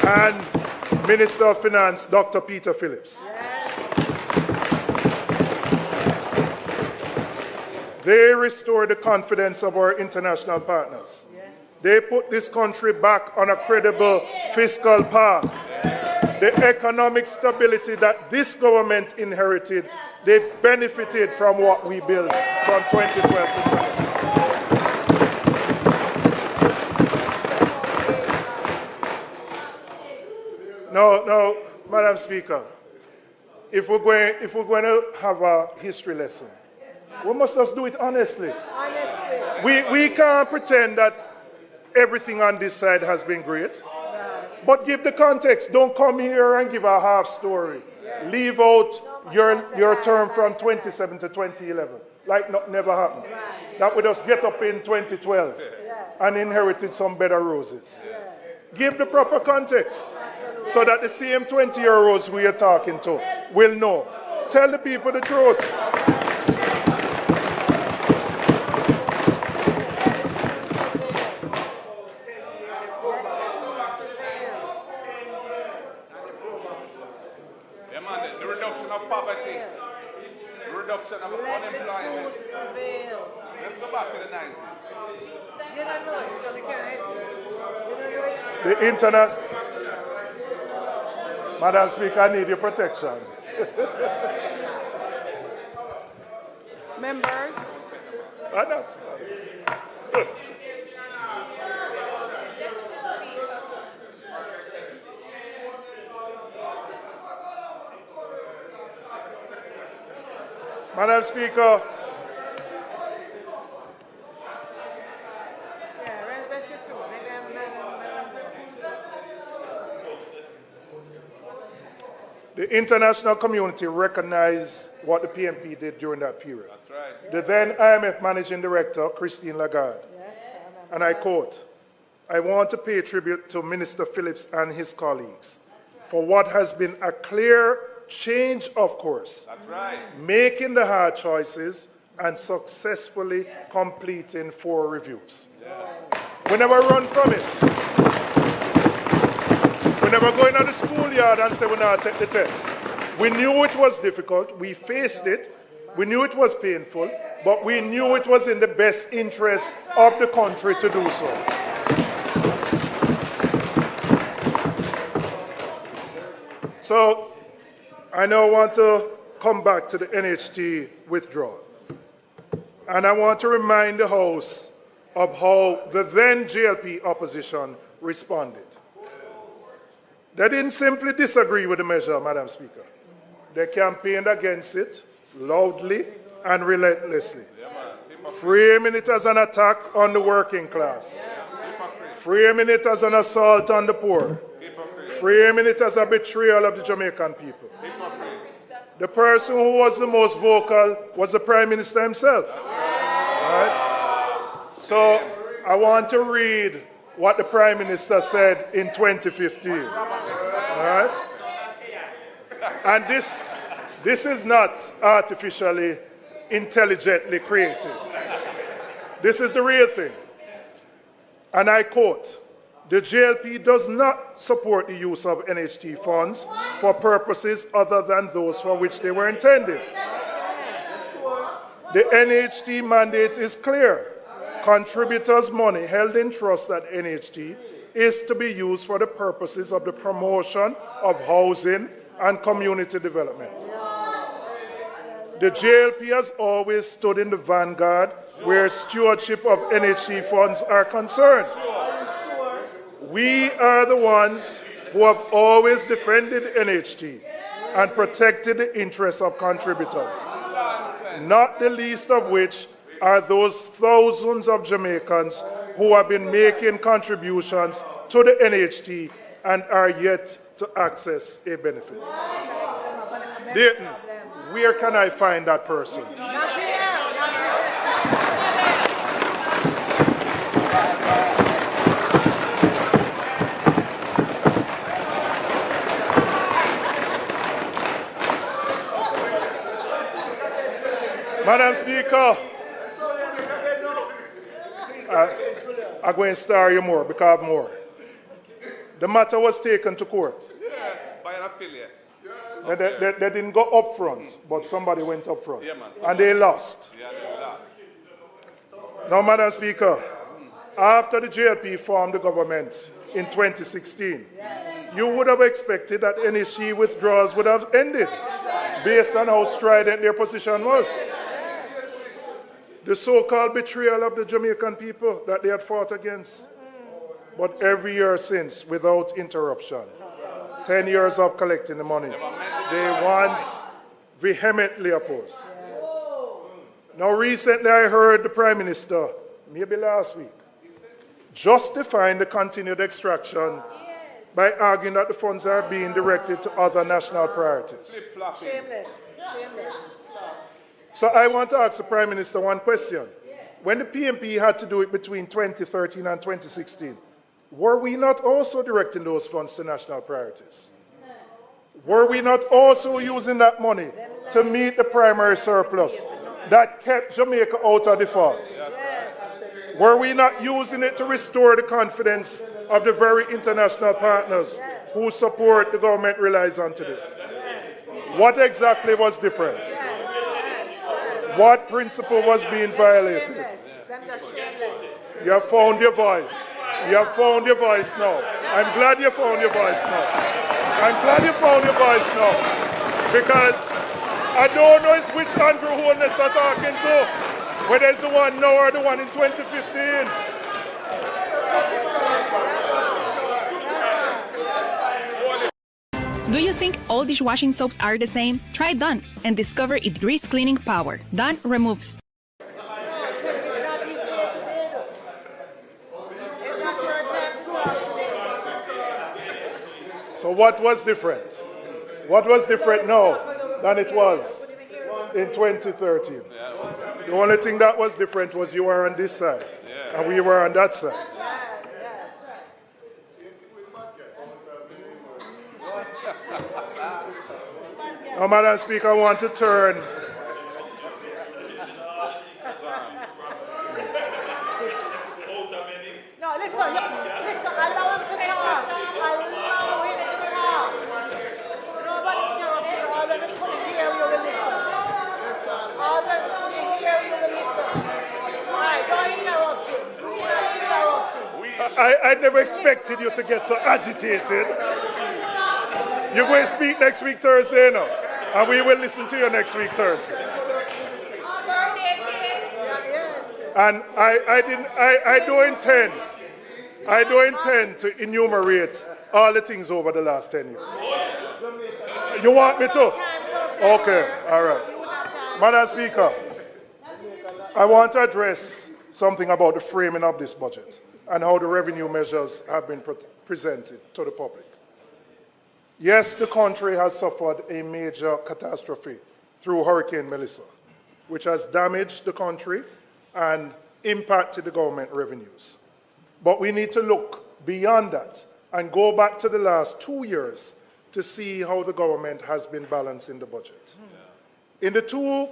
and Minister of Finance, Dr. Peter Phillips. They restored the confidence of our international partners. They put this country back on a credible fiscal path. The economic stability that this government inherited, they benefited from what we built from 2012 to 2016. No, Madam Speaker, if we're going to have a history lesson, we must just do it honestly. We can't pretend that everything on this side has been great. But give the context. Don't come here and give a half story. Leave out your term from 27 to 2011. Like nothing never happened. That we just get up in 2012 and inherited some better roses. Give the proper context so that the same 20-year-olds we are talking to will know. Tell the people the truth. The internet. Madam Speaker, I need your protection. Members. Why not? Madam Speaker. The international community recognized what the PMP did during that period. That's right. The then IMF Managing Director, Christine Lagarde, and I quote, "I want to pay tribute to Minister Phillips and his colleagues for what has been a clear change of course, That's right. making the hard choices and successfully completing 4 reviews." We never run from it. We never go into the schoolyard and say we're not take the test. We knew it was difficult. We faced it. We knew it was painful, but we knew it was in the best interest of the country to do so. So I now want to come back to the NHT withdrawal. And I want to remind the House of how the then JLP opposition responded. They didn't simply disagree with the measure, Madam Speaker. They campaigned against it loudly and relentlessly, framing it as an attack on the working class, framing it as an assault on the poor, framing it as a betrayal of the Jamaican people. The person who was the most vocal was the Prime Minister himself. Right? So I want to read what the Prime Minister said in 2015. Right? And this is not artificially, intelligently created. This is the real thing. And I quote, "The JLP does not support the use of NHT funds for purposes other than those for which they were intended. The NHT mandate is clear. Contributors' money held in trust at NHT is to be used for the purposes of the promotion of housing and community development. The JLP has always stood in the vanguard where stewardship of NHT funds are concerned. We are the ones who have always defended NHT and protected the interests of contributors, not the least of which are those thousands of Jamaicans who have been making contributions to the NHT and are yet to access a benefit." Dayton, where can I find that person? Madam Speaker, I'm going to star you more because more. The matter was taken to court. By an affiliate. They didn't go up front, but somebody went up front. Yeah, man. And they lost. Yeah, they lost. Now, Madam Speaker, after the JLP formed the government in 2016, you would have expected that NHT withdrawals would have ended based on how strident their position was. The so-called betrayal of the Jamaican people that they had fought against. But every year since, without interruption, 10 years of collecting the money, they once vehemently opposed. Now recently I heard the Prime Minister, maybe last week, justifying the continued extraction by arguing that the funds are being directed to other national priorities. Shameless. Shameless. So I want to ask the Prime Minister one question. When the PMP had to do it between 2013 and 2016, were we not also directing those funds to national priorities? Were we not also using that money to meet the primary surplus that kept Jamaica out of default? Were we not using it to restore the confidence of the very international partners whose support the government relies on today? What exactly was different? What principle was being violated? You have found your voice. You have found your voice now. I'm glad you found your voice now. I'm glad you found your voice now. Because I don't know which Andrew Holness are talking to, whether it's the one now or the one in 2015. Do you think all dishwashing soaps are the same? Try Dawn and discover its grease cleaning power. Dawn removes. So what was different? What was different now than it was in 2013? The only thing that was different was you were on this side and we were on that side. Now, Madam Speaker, I want to turn. No, listen, allow him to talk. Allow him to talk. Nobody interrupt you. All of them couldn't hear you, will listen. All of them couldn't hear you, will listen. All right, don't interrupt him. Do not interrupt him. I never expected you to get so agitated. You're going to speak next week Thursday, you know, and we will listen to you next week Thursday. And I don't intend to enumerate all the things over the last 10 years. You want me to? Okay, all right. Madam Speaker, I want to address something about the framing of this budget and how the revenue measures have been presented to the public. Yes, the country has suffered a major catastrophe through Hurricane Melissa, which has damaged the country and impacted the government revenues. But we need to look beyond that and go back to the last 2 years to see how the government has been balancing the budget. In the two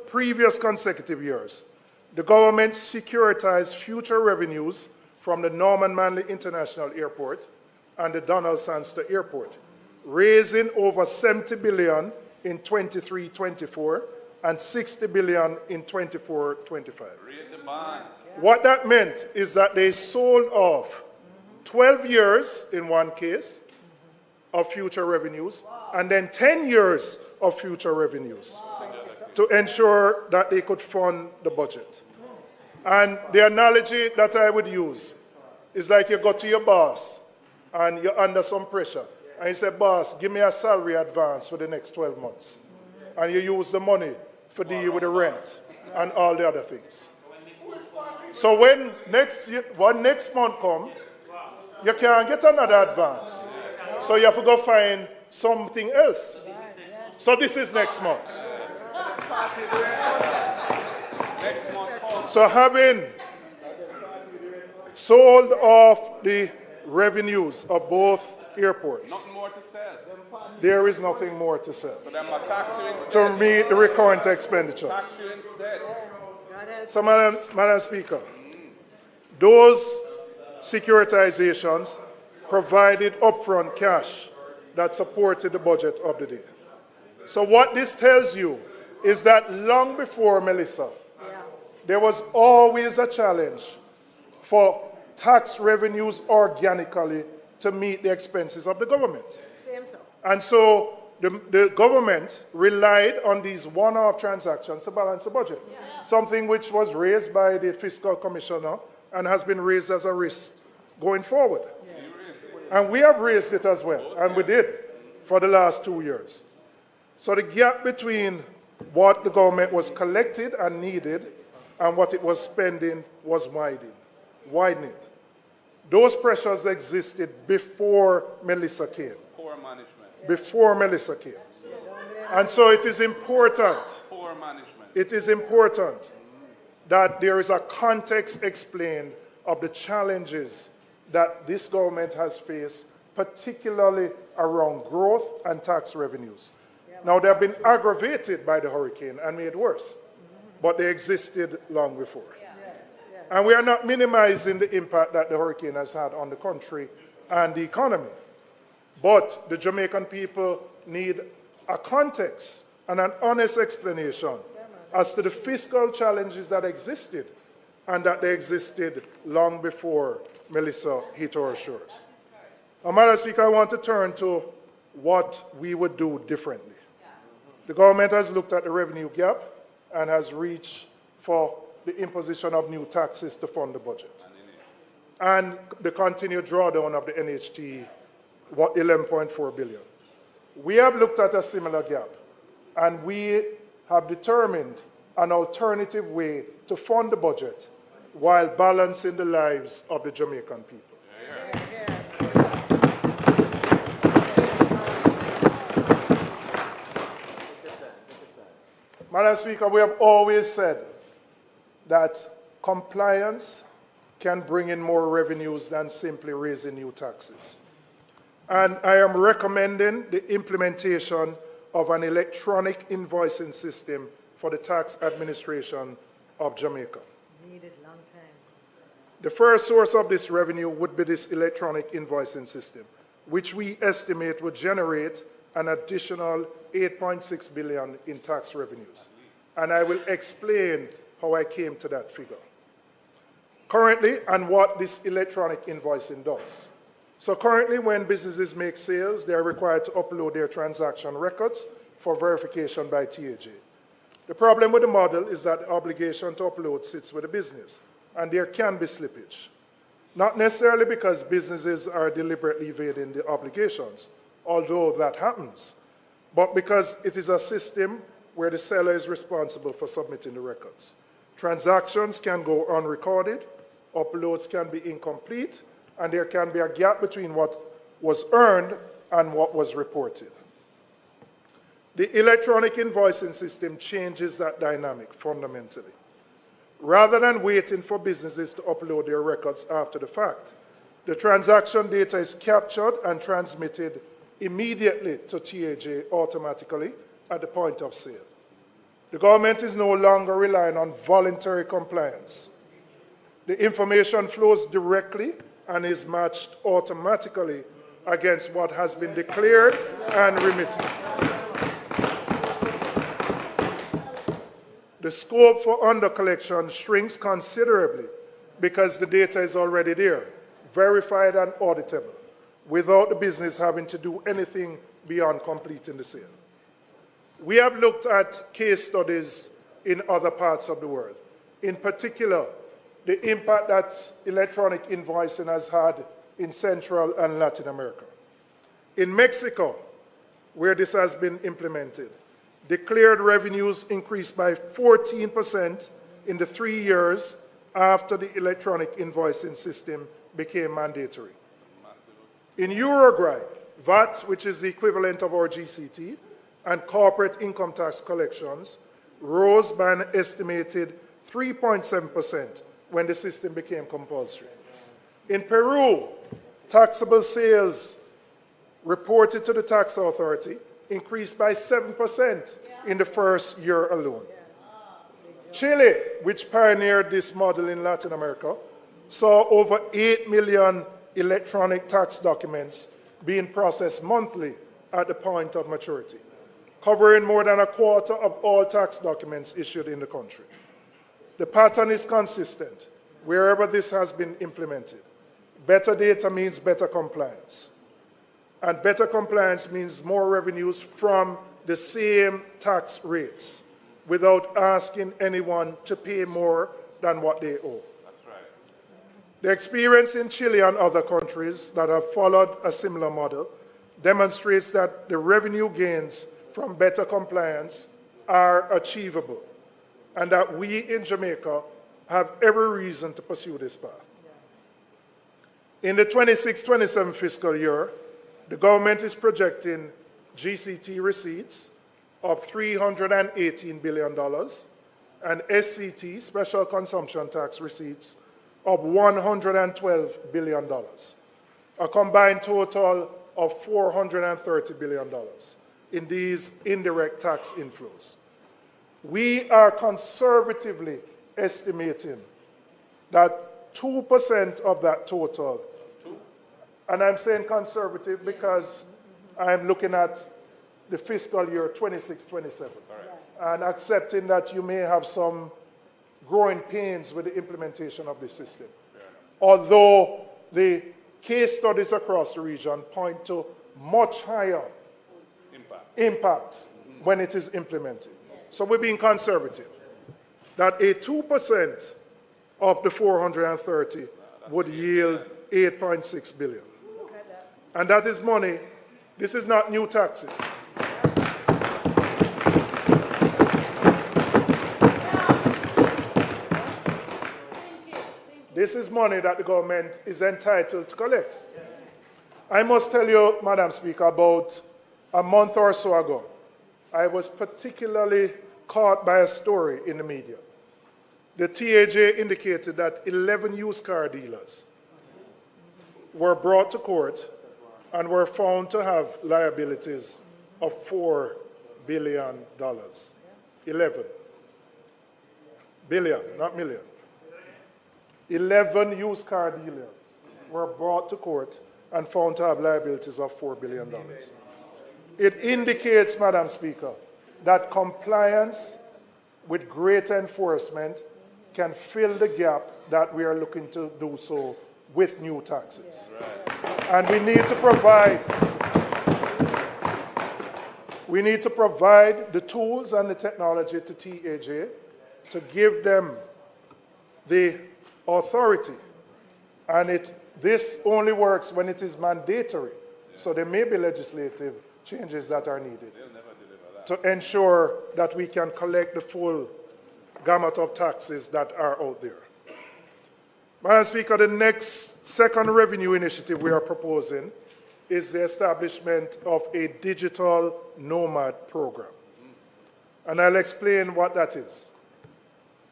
previous consecutive years, the government securitized future revenues from the Norman Manley International Airport and the Donald Sangster Airport, raising over 70 billion in 23-24 and 60 billion in 24-25. What that meant is that they sold off 12 years in one case of future revenues and then 10 years of future revenues to ensure that they could fund the budget. And the analogy that I would use is like you go to your boss and you're under some pressure. And you say, boss, give me a salary advance for the next 12 months. And you use the money for deal with the rent and all the other things. So when next month comes, you can't get another advance. So you have to go find something else. So this is next month. So having sold off the revenues of both airports, Nothing more to sell. there is nothing more to sell So then must tax you instead. to meet the recurrent expenditures. Tax you instead. So, Madam Speaker, those securitizations provided upfront cash that supported the budget of the day. So what this tells you is that long before Melissa, there was always a challenge for tax revenues organically to meet the expenses of the government. And so the government relied on these one-off transactions to balance the budget, something which was raised by the Fiscal Commissioner and has been raised as a risk going forward. And we have raised it as well, and we did for the last 2 years. So the gap between what the government was collected and needed and what it was spending was widening. Those pressures existed before Melissa came. Poor management. Before Melissa came. And so it is important. Poor management. It is important that there is a context explained of the challenges that this government has faced, particularly around growth and tax revenues. Now, they have been aggravated by the hurricane and made worse, but they existed long before. And we are not minimizing the impact that the hurricane has had on the country and the economy. But the Jamaican people need a context and an honest explanation as to the fiscal challenges that existed and that they existed long before Melissa hit our shores. Now, Madam Speaker, I want to turn to what we would do differently. The government has looked at the revenue gap and has reached for the imposition of new taxes to fund the budget. And the continued drawdown of the NHT, 11.4 billion. We have looked at a similar gap, and we have determined an alternative way to fund the budget while balancing the lives of the Jamaican people. Madam Speaker, we have always said that compliance can bring in more revenues than simply raising new taxes. And I am recommending the implementation of an electronic invoicing system for the tax administration of Jamaica. Needed long time. The first source of this revenue would be this electronic invoicing system, which we estimate would generate an additional 8.6 billion in tax revenues. And I will explain how I came to that figure. Currently, and what this electronic invoicing does. So currently, when businesses make sales, they are required to upload their transaction records for verification by TAJ. The problem with the model is that the obligation to upload sits with the business, and there can be slippage. Not necessarily because businesses are deliberately evading the obligations, although that happens, but because it is a system where the seller is responsible for submitting the records. Transactions can go unrecorded, uploads can be incomplete, and there can be a gap between what was earned and what was reported. The electronic invoicing system changes that dynamic fundamentally. Rather than waiting for businesses to upload their records after the fact, the transaction data is captured and transmitted immediately to TAJ automatically at the point of sale. The government is no longer relying on voluntary compliance. The information flows directly and is matched automatically against what has been declared and remitted. The scope for undercollection shrinks considerably because the data is already there, verified and auditable, without the business having to do anything beyond completing the sale. We have looked at case studies in other parts of the world, in particular, the impact that electronic invoicing has had in Central and Latin America. In Mexico, where this has been implemented, declared revenues increased by 14% in the 3 years after the electronic invoicing system became mandatory. In Uruguay, VAT, which is the equivalent of our GCT, and corporate income tax collections rose by an estimated 3.7% when the system became compulsory. In Peru, taxable sales reported to the tax authority increased by 7% in the first year alone. Chile, which pioneered this model in Latin America, saw over 8 million electronic tax documents being processed monthly at the point of maturity, covering more than a quarter of all tax documents issued in the country. The pattern is consistent wherever this has been implemented. Better data means better compliance. And better compliance means more revenues from the same tax rates without asking anyone to pay more than what they owe. That's right. The experience in Chile and other countries that have followed a similar model demonstrates that the revenue gains from better compliance are achievable and that we in Jamaica have every reason to pursue this path. In the 26-27 fiscal year, the government is projecting GCT receipts of $318 billion and SCT, special consumption tax receipts, of $112 billion, a combined total of $430 billion in these indirect tax inflows. We are conservatively estimating that 2% of that total, and I'm saying conservative because I'm looking at the fiscal year 26-27, and accepting that you may have some growing pains with the implementation of this system. Although the case studies across the region point to much higher impact when it is implemented. So we're being conservative, that a 2% of the 430 would yield 8.6 billion. And that is money. This is not new taxes. This is money that the government is entitled to collect. I must tell you, Madam Speaker, about a month or so ago, I was particularly caught by a story in the media. The TAJ indicated that 11 used car dealers were brought to court and were found to have liabilities of $4 billion. 11 billion, not million. 11 used car dealers were brought to court and found to have liabilities of $4 billion. It indicates, Madam Speaker, that compliance with greater enforcement can fill the gap that we are looking to do so with new taxes. Right. And we need to provide the tools and the technology to TAJ to give them the authority. And this only works when it is mandatory. So there may be legislative changes that are needed to ensure that we can collect the full gamut of taxes that are out there. Madam Speaker, the second revenue initiative we are proposing is the establishment of a digital nomad program. And I'll explain what that is.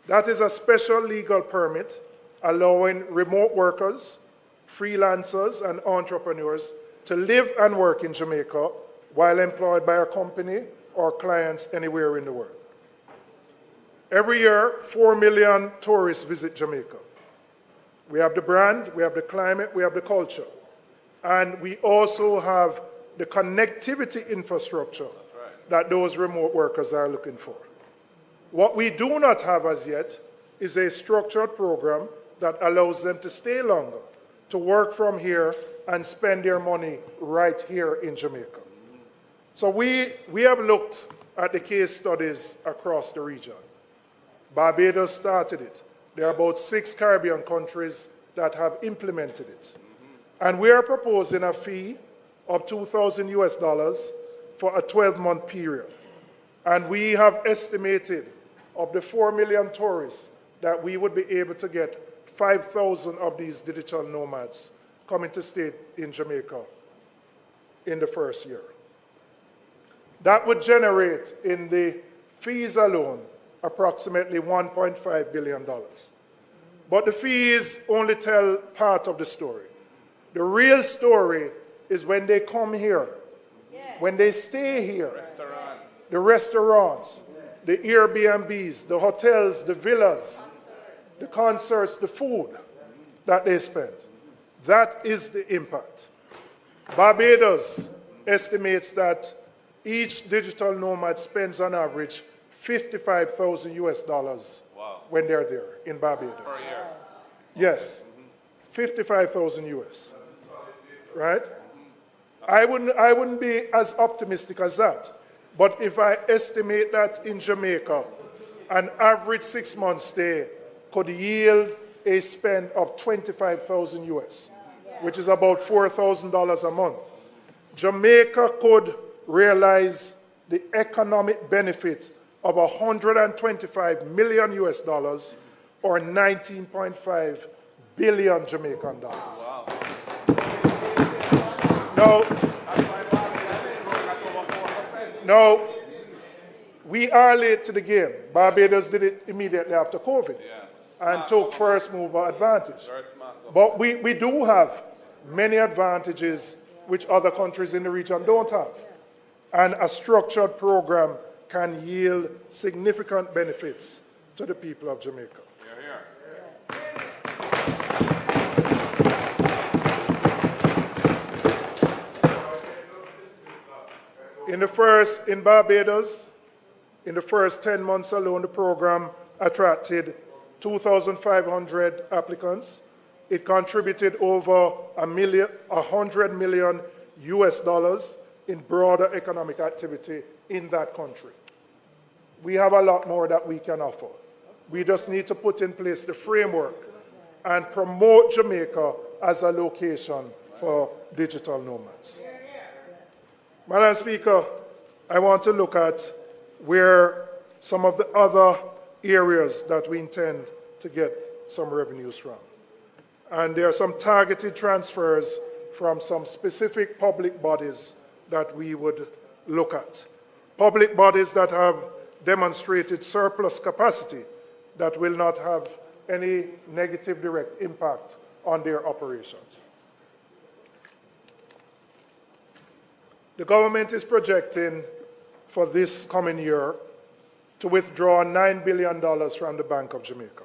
That is a special legal permit allowing remote workers, freelancers, and entrepreneurs to live and work in Jamaica while employed by a company or clients anywhere in the world. Every year, 4 million tourists visit Jamaica. We have the brand, we have the climate, we have the culture. And we also have the connectivity infrastructure that those remote workers are looking for. What we do not have as yet is a structured program that allows them to stay longer, to work from here and spend their money right here in Jamaica. So we have looked at the case studies across the region. Barbados started it. There are about 6 Caribbean countries that have implemented it. And we are proposing a fee of $2,000 for a 12-month period. And we have estimated of the 4 million tourists that we would be able to get 5,000 of these digital nomads coming to stay in Jamaica in the first year. That would generate in the fees alone approximately $1.5 billion. But the fees only tell part of the story. The real story is when they come here, when they stay here, the restaurants, the Airbnbs, the hotels, the villas, the concerts, the food that they spend. That is the impact. Barbados estimates that each digital nomad spends on average $55,000 when they're there in Barbados. Per year. Yes, 55,000 US, right? I wouldn't be as optimistic as that. But if I estimate that in Jamaica, an average 6-month stay could yield a spend of 25,000 US, which is about $4,000 a month. Jamaica could realize the economic benefit of 125 million US dollars or 19.5 billion Jamaican dollars. Wow. Now, we are late to the game. Barbados did it immediately after COVID and took first mover advantage. But we do have many advantages which other countries in the region don't have. And a structured program can yield significant benefits to the people of Jamaica. In Barbados, in the first 10 months alone, the program attracted 2,500 applicants. It contributed over $100 million US dollars in broader economic activity in that country. We have a lot more that we can offer. We just need to put in place the framework and promote Jamaica as a location for digital nomads. Madam Speaker, I want to look at where some of the other areas that we intend to get some revenues from. And there are some targeted transfers from some specific public bodies that we would look at. Public bodies that have demonstrated surplus capacity that will not have any negative direct impact on their operations. The government is projecting for this coming year to withdraw $9 billion from the Bank of Jamaica.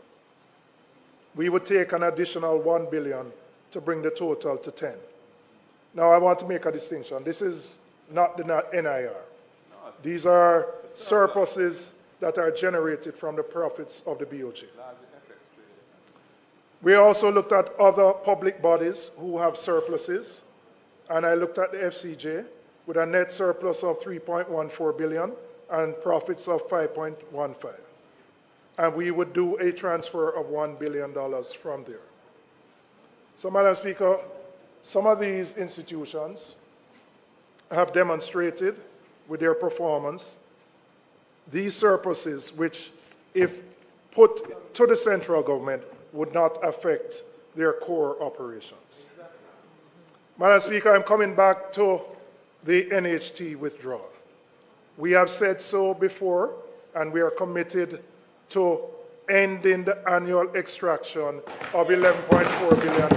We would take an additional $1 billion to bring the total to 10. Now, I want to make a distinction. This is not the NIR. These are surpluses that are generated from the profits of the BOJ. We also looked at other public bodies who have surpluses, and I looked at the FCJ with a net surplus of $3.14 billion and profits of $5.15. And we would do a transfer of $1 billion from there. So, Madam Speaker, some of these institutions have demonstrated with their performance these surpluses, which, if put to the central government, would not affect their core operations. Madam Speaker, I'm coming back to the NHT withdrawal. We have said so before, and we are committed to ending the annual extraction of $11.4 billion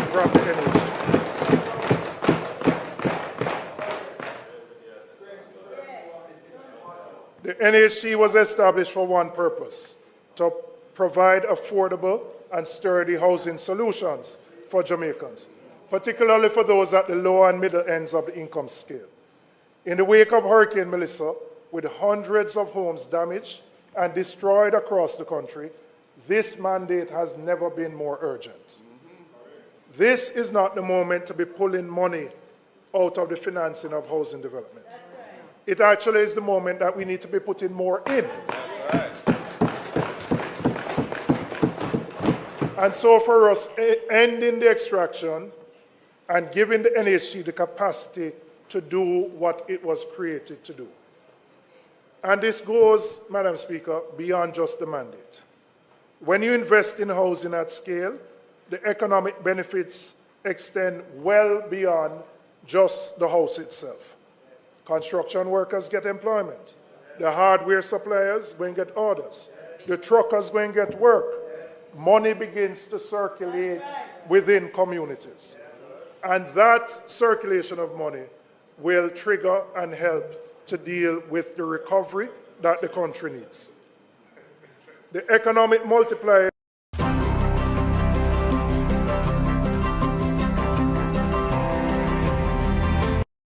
from the NHT. The NHT was established for one purpose: to provide affordable and sturdy housing solutions for Jamaicans, particularly for those at the low and middle ends of the income scale. In the wake of Hurricane Melissa, with hundreds of homes damaged and destroyed across the country, this mandate has never been more urgent. This is not the moment to be pulling money out of the financing of housing development. It actually is the moment that we need to be putting more in. And so for us, ending the extraction and giving the NHT the capacity to do what it was created to do. And this goes, Madam Speaker, beyond just the mandate. When you invest in housing at scale, the economic benefits extend well beyond just the house itself. Construction workers get employment. The hardware suppliers go and get orders. The truckers go and get work. Money begins to circulate within communities. And that circulation of money will trigger and help to deal with the recovery that the country needs. The economic multiplier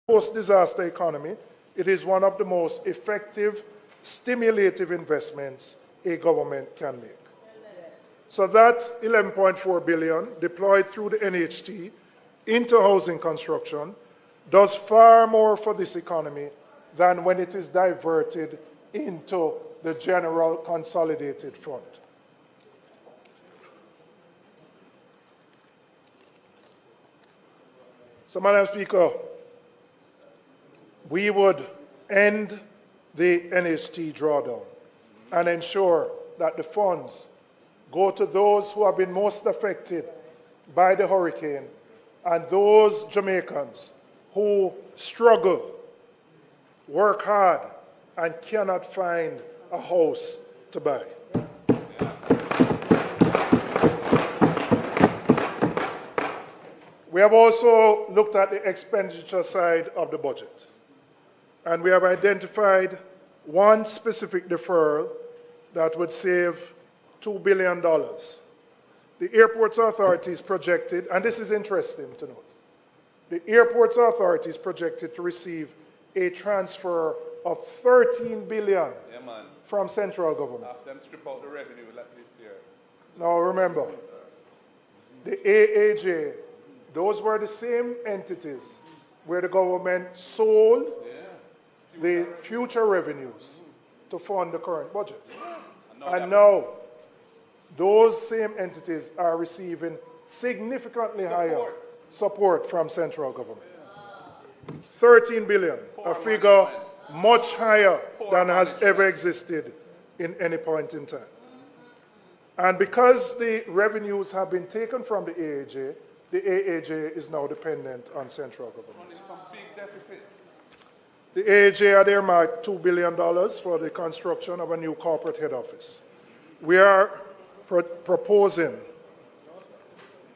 post-disaster economy, it is one of the most effective, stimulative investments a government can make. So that $11.4 billion deployed through the NHT into housing construction does far more for this economy than when it is diverted into the general consolidated fund. So, Madam Speaker, we would end the NHT drawdown and ensure that the funds go to those who have been most affected by the hurricane and those Jamaicans who struggle, work hard, and cannot find a house to buy. We have also looked at the expenditure side of the budget, and we have identified one specific deferral that would save $2 billion. The Airports Authority is projected, and this is interesting to note, the Airports Authority is projected to receive a transfer of $13 billion from central government. After them strip out the revenue like this year. Now remember, the AAJ, those were the same entities where the government sold the future revenues to fund the current budget. And now, those same entities are receiving significantly higher support from central government. 13 billion, a figure much higher than has ever existed in any point in time. And because the revenues have been taken from the AAJ is now dependent on central government. From big deficits. The AAJ had earmarked $2 billion for the construction of a new corporate head office. We are proposing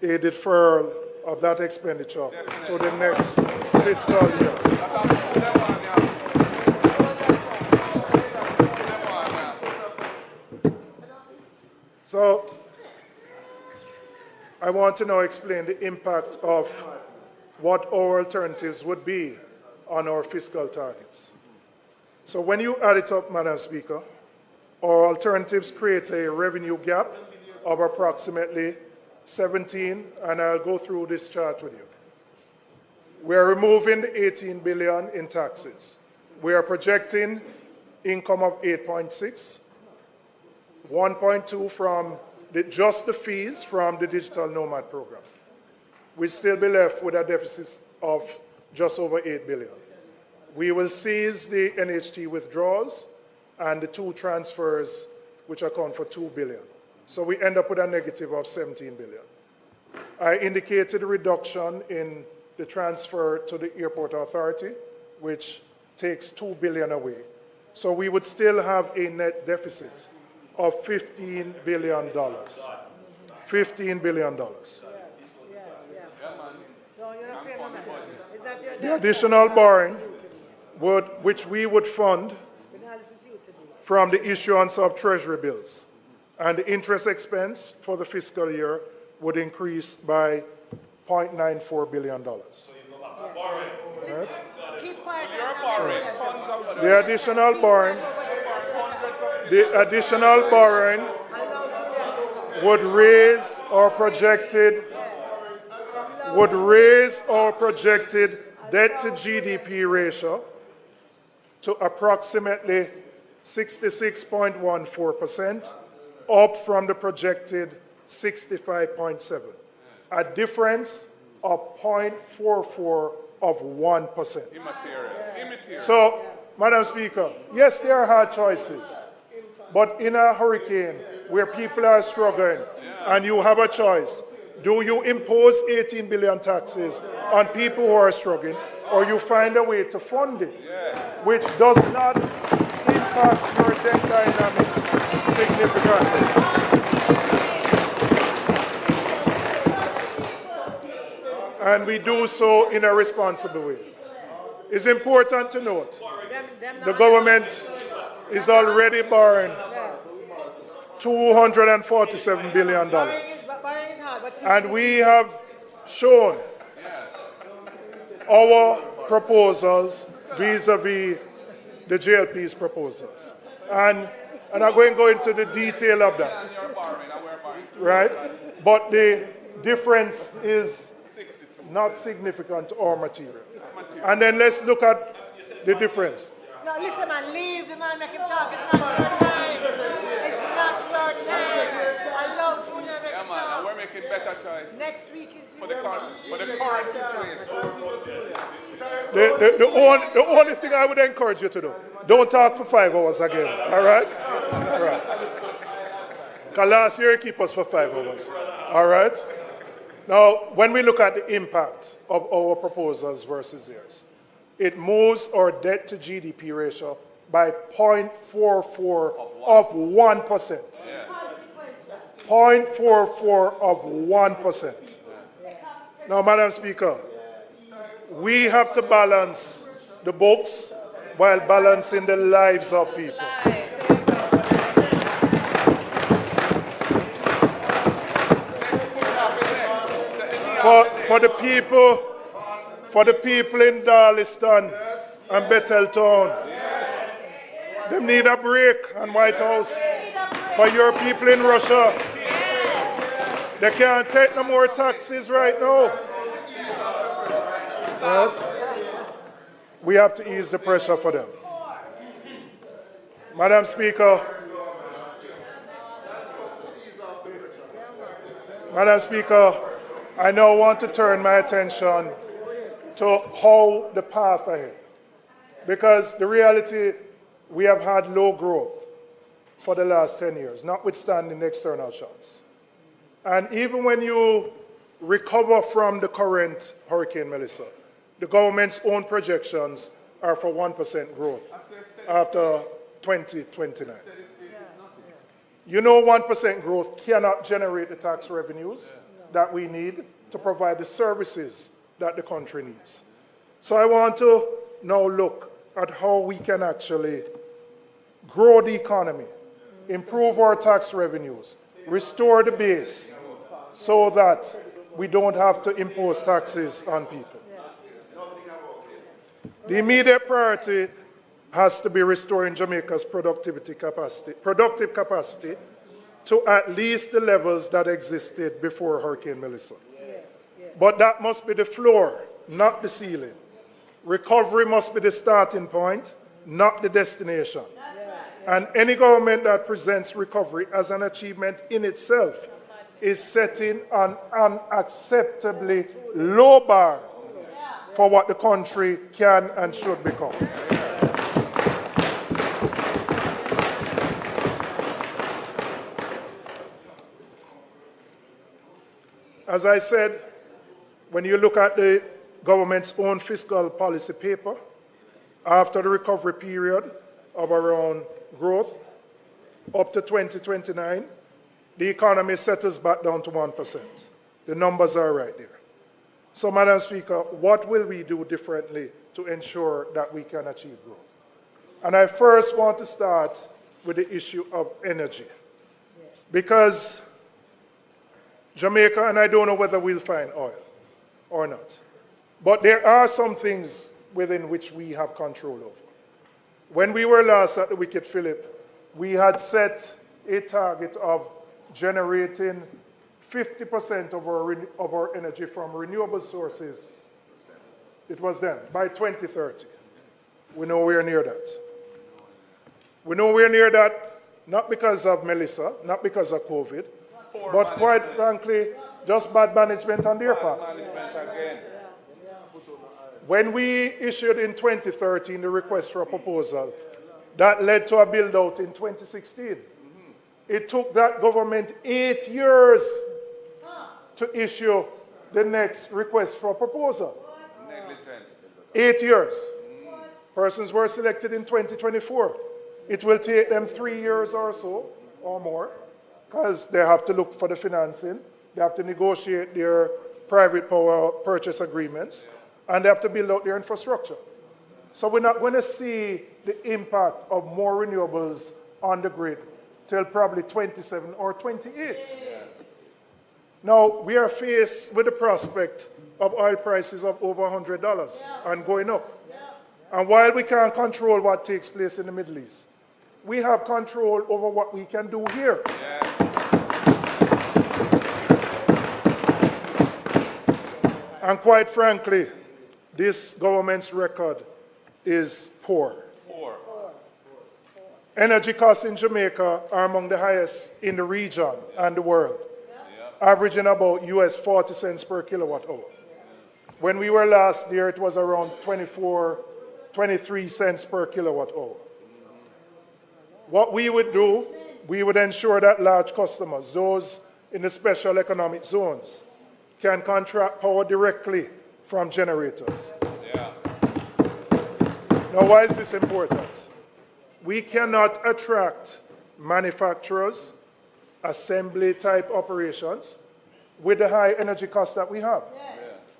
a deferral of that expenditure to the next fiscal year. So, I want to now explain the impact of what our alternatives would be on our fiscal targets. So when you add it up, Madam Speaker, our alternatives create a revenue gap of approximately 17, and I'll go through this chart with you. We are removing the 18 billion in taxes. We are projecting income of 8.6, 1.2 from just the fees from the digital nomad program. We'll still be left with a deficit of just over 8 billion. We will seize the NHT withdrawals and the 2 transfers, which account for 2 billion. So we end up with a negative of 17 billion. I indicated a reduction in the transfer to the airport authority, which takes 2 billion away. So we would still have a net deficit of $15 billion. $15 billion. The additional borrowing, which we would fund from the issuance of treasury bills, and the interest expense for the fiscal year would increase by $0.94 billion. Right? The additional borrowing would raise our projected debt to GDP ratio to approximately 66.14%, up from the projected 65.7%, a difference of 0.44 of 1%. So, Madam Speaker, yes, there are hard choices, but in a hurricane where people are struggling and you have a choice, do you impose 18 billion taxes on people who are struggling, or you find a way to fund it, which does not impact your debt dynamics significantly? And we do so in a responsible way. It's important to note the government is already borrowing $247 billion. And we have shown our proposals vis-a-vis the JLP's proposals. And I'm not going to go into the detail of that. Right? But the difference is not significant to our material. And then let's look at the difference. No, listen, man, leave the man, make him talk. It's not your time. It's not your time. Allow Julian make him talk. We're making better choice. Next week is for the current situation. The only thing I would encourage you to do, don't talk for 5 hours again, all right? All right. Because last year you keep us for 5 hours, all right? Now, when we look at the impact of our proposals versus theirs, it moves our debt to GDP ratio by 0.44 of 1%. 0.44 of 1%. Now, Madam Speaker, we have to balance the books while balancing the lives of people. For the people in Darliston and Betheltown, they need a break on White House. For your people in Russia, they can't take no more taxes right now. Right? We have to ease the pressure for them. Madam Speaker, I now want to turn my attention to how the path ahead. Because the reality, we have had low growth for the last 10 years, notwithstanding the external shocks. And even when you recover from the current Hurricane Melissa, the government's own projections are for 1% growth after 2029. You know 1% growth cannot generate the tax revenues that we need to provide the services that the country needs. So I want to now look at how we can actually grow the economy, improve our tax revenues, restore the base so that we don't have to impose taxes on people. The immediate priority has to be restoring Jamaica's productive capacity to at least the levels that existed before Hurricane Melissa. But that must be the floor, not the ceiling. Recovery must be the starting point, not the destination. And any government that presents recovery as an achievement in itself is setting an unacceptably low bar for what the country can and should become. As I said, when you look at the government's own fiscal policy paper, after the recovery period of around growth, up to 2029, the economy settles back down to 1%. The numbers are right there. So, Madam Speaker, what will we do differently to ensure that we can achieve growth? And I first want to start with the issue of energy. Because Jamaica, and I don't know whether we'll find oil or not, but there are some things within which we have control over. When we were last at the Wicked Philip, we had set a target of generating 50% of our energy from renewable sources. It was then, by 2030. We know we're near that. We know we're near that not because of Melissa, not because of COVID, but quite frankly, just bad management on their part. When we issued in 2013 the request for a proposal, that led to a build-out in 2016. It took that government 8 years to issue the next request for a proposal. 8 years. Persons were selected in 2024. It will take them 3 years or so, or more, because they have to look for the financing, they have to negotiate their private power purchase agreements, and they have to build out their infrastructure. So we're not going to see the impact of more renewables on the grid till probably 27 or 28. Now, we are faced with the prospect of oil prices of over $100 and going up. And while we can't control what takes place in the Middle East, we have control over what we can do here. And quite frankly, this government's record is poor. Energy costs in Jamaica are among the highest in the region and the world, averaging about US 40 cents per kilowatt hour. When we were last there, it was around 23 cents per kilowatt hour. What we would do, we would ensure that large customers, those in the special economic zones, can contract power directly from generators. Now, why is this important? We cannot attract manufacturers, assembly-type operations with the high energy costs that we have.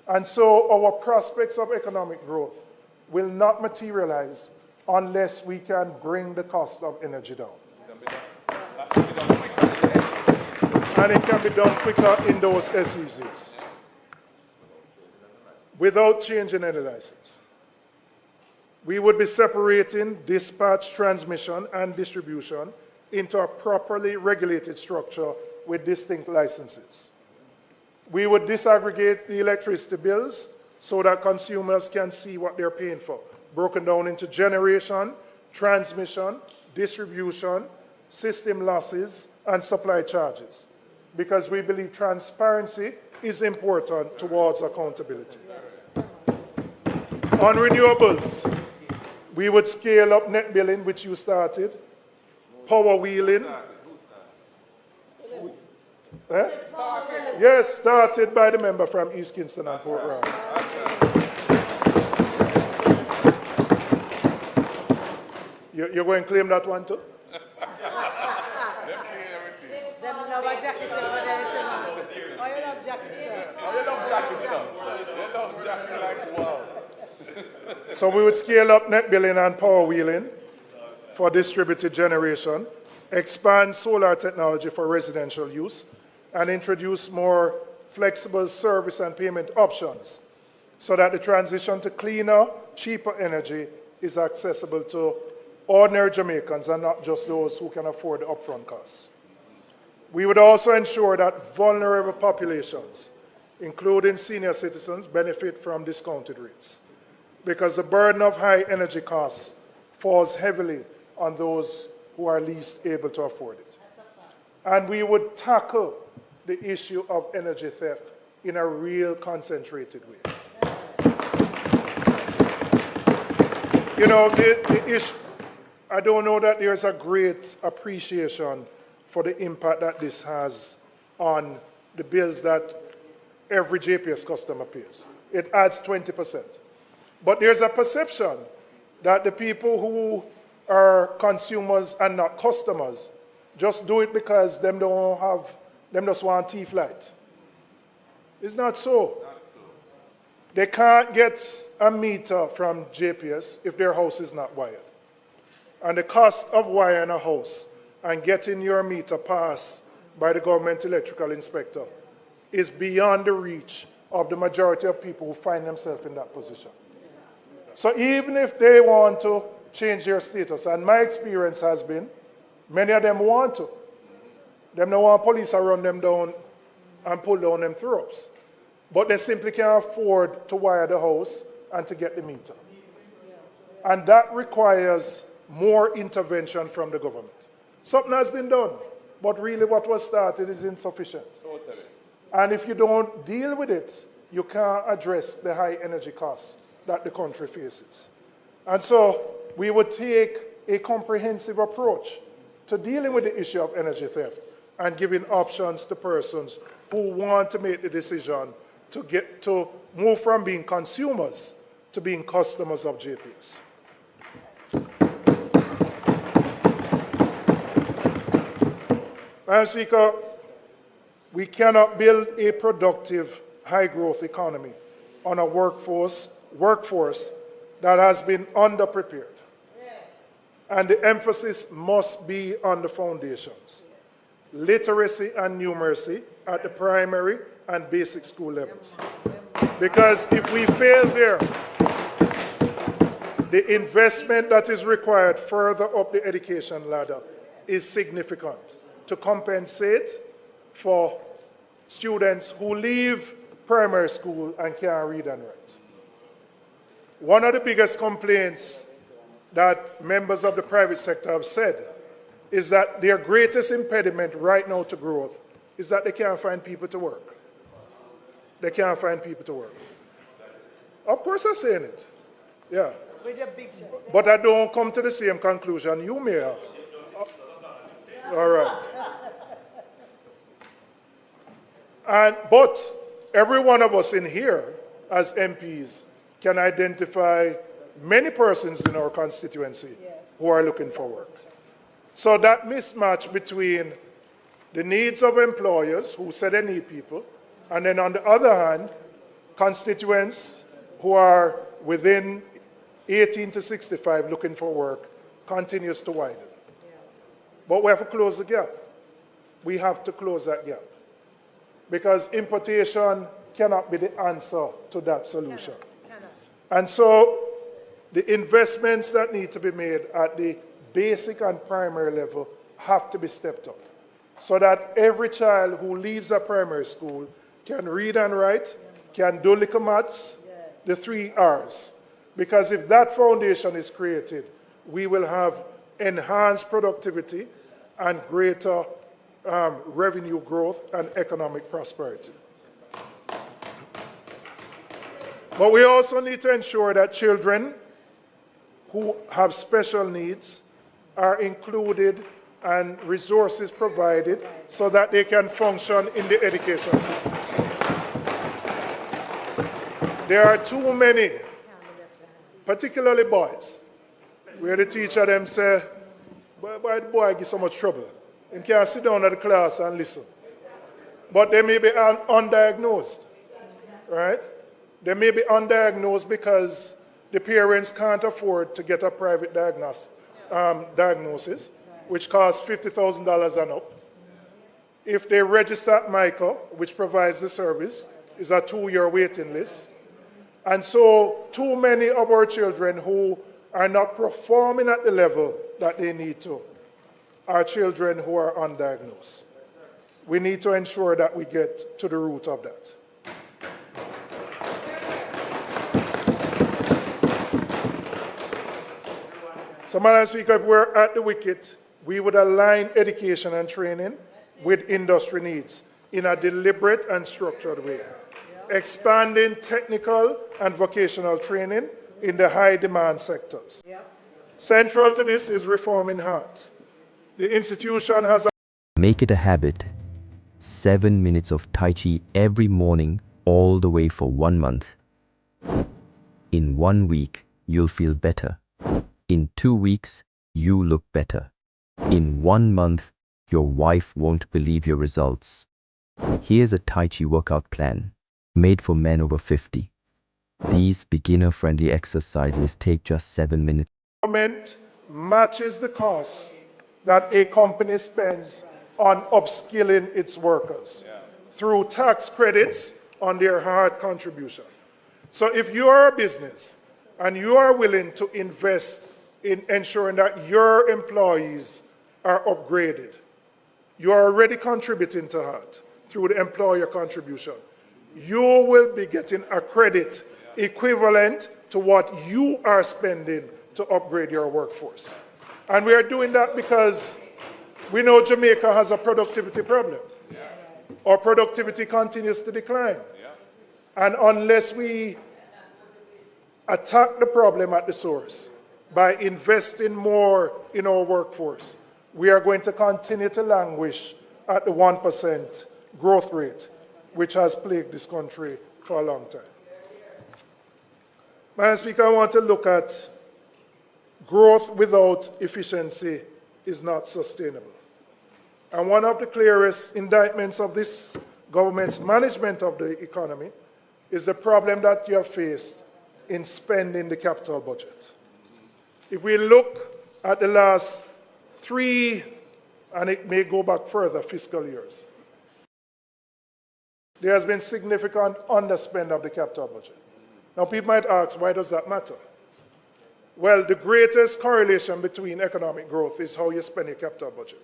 And so our prospects of economic growth will not materialize unless we can bring the cost of energy down. And it can be done quicker in those SEZs without changing any license. We would be separating dispatch, transmission, and distribution into a properly regulated structure with distinct licenses. We would disaggregate the electricity bills so that consumers can see what they're paying for, broken down into generation, transmission, distribution, system losses, and supply charges, because we believe transparency is important towards accountability. On renewables, we would scale up net billing, which you started, power wheeling. Yes, started by the member from East Kingston and Port Royal. You're going to claim that one too? Them love a jacket over there, sir. Oh, you love jackets, sir. Oh, you love jackets, sir. You love jackets like wow. So we would scale up net billing and power wheeling for distributed generation, expand solar technology for residential use, and introduce more flexible service and payment options so that the transition to cleaner, cheaper energy is accessible to ordinary Jamaicans and not just those who can afford the upfront costs. We would also ensure that vulnerable populations, including senior citizens, benefit from discounted rates, because the burden of high energy costs falls heavily on those who are least able to afford it. And we would tackle the issue of energy theft in a real concentrated way. You know, the issue, I don't know that there's a great appreciation for the impact that this has on the bills that every JPS customer pays. It adds 20%. But there's a perception that the people who are consumers and not customers just do it because them just want teeth light. It's not so. They can't get a meter from JPS if their house is not wired. And the cost of wiring a house and getting your meter passed by the government electrical inspector is beyond the reach of the majority of people who find themselves in that position. So even if they want to change their status, and my experience has been, many of them want to. Them don't want police to run them down and pull down them throats. But they simply can't afford to wire the house and to get the meter. And that requires more intervention from the government. Something has been done, but really what was started is insufficient. Totally. And if you don't deal with it, you can't address the high energy costs that the country faces. And so we would take a comprehensive approach to dealing with the issue of energy theft and giving options to persons who want to make the decision to move from being consumers to being customers of JPS. Madam Speaker, we cannot build a productive, high-growth economy on a workforce that has been underprepared. And the emphasis must be on the foundations, literacy and numeracy at the primary and basic school levels. Because if we fail there, the investment that is required further up the education ladder is significant to compensate for students who leave primary school and can't read and write. One of the biggest complaints that members of the private sector have said is that their greatest impediment right now to growth is that they can't find people to work. They can't find people to work. Of course I'm saying it. Yeah. But I don't come to the same conclusion you may have. All right. But every one of us in here as MPs can identify many persons in our constituency who are looking for work. So that mismatch between the needs of employers who say they need people, and then on the other hand, constituents who are within 18 to 65 looking for work continues to widen. But we have to close the gap. We have to close that gap. Because importation cannot be the answer to that solution. And so the investments that need to be made at the basic and primary level have to be stepped up so that every child who leaves a primary school can read and write, can do little maths, the 3 R's. Because if that foundation is created, we will have enhanced productivity and greater revenue growth and economic prosperity. But we also need to ensure that children who have special needs are included and resources provided so that they can function in the education system. There are too many, particularly boys, where the teacher them say, why the boy give so much trouble? He can't sit down at the class and listen. But they may be undiagnosed, right? They may be undiagnosed because the parents can't afford to get a private diagnosis, which costs $50,000 and up. If they register at MICA, which provides the service, is a 2-year waiting list. And so too many of our children who are not performing at the level that they need to are children who are undiagnosed. We need to ensure that we get to the root of that. So, Madam Speaker, if we're at the wicket, we would align education and training with industry needs in a deliberate and structured way, expanding technical and vocational training in the high-demand sectors. Central to this is reforming heart. The institution has Make it a habit. 7 minutes of Tai Chi every morning, all the way for 1 month. In 1 week, you'll feel better. In 2 weeks, you look better. In 1 month, your wife won't believe your results. Here's a Tai Chi workout plan, made for men over 50. These beginner-friendly exercises take just 7 minutes. Government matches the cost that a company spends on upskilling its workers through tax credits on their hard contribution. So if you are a business and you are willing to invest in ensuring that your employees are upgraded, you are already contributing to that through the employer contribution. You will be getting a credit equivalent to what you are spending to upgrade your workforce. And we are doing that because we know Jamaica has a productivity problem. Our productivity continues to decline. And unless we attack the problem at the source by investing more in our workforce, we are going to continue to languish at the 1% growth rate, which has plagued this country for a long time. Madam Speaker, I want to look at growth without efficiency is not sustainable. And one of the clearest indictments of this government's management of the economy is the problem that you have faced in spending the capital budget. If we look at the last 3, and it may go back further, fiscal years, there has been significant underspend of the capital budget. Now, people might ask, why does that matter? Well, the greatest correlation between economic growth is how you spend your capital budget.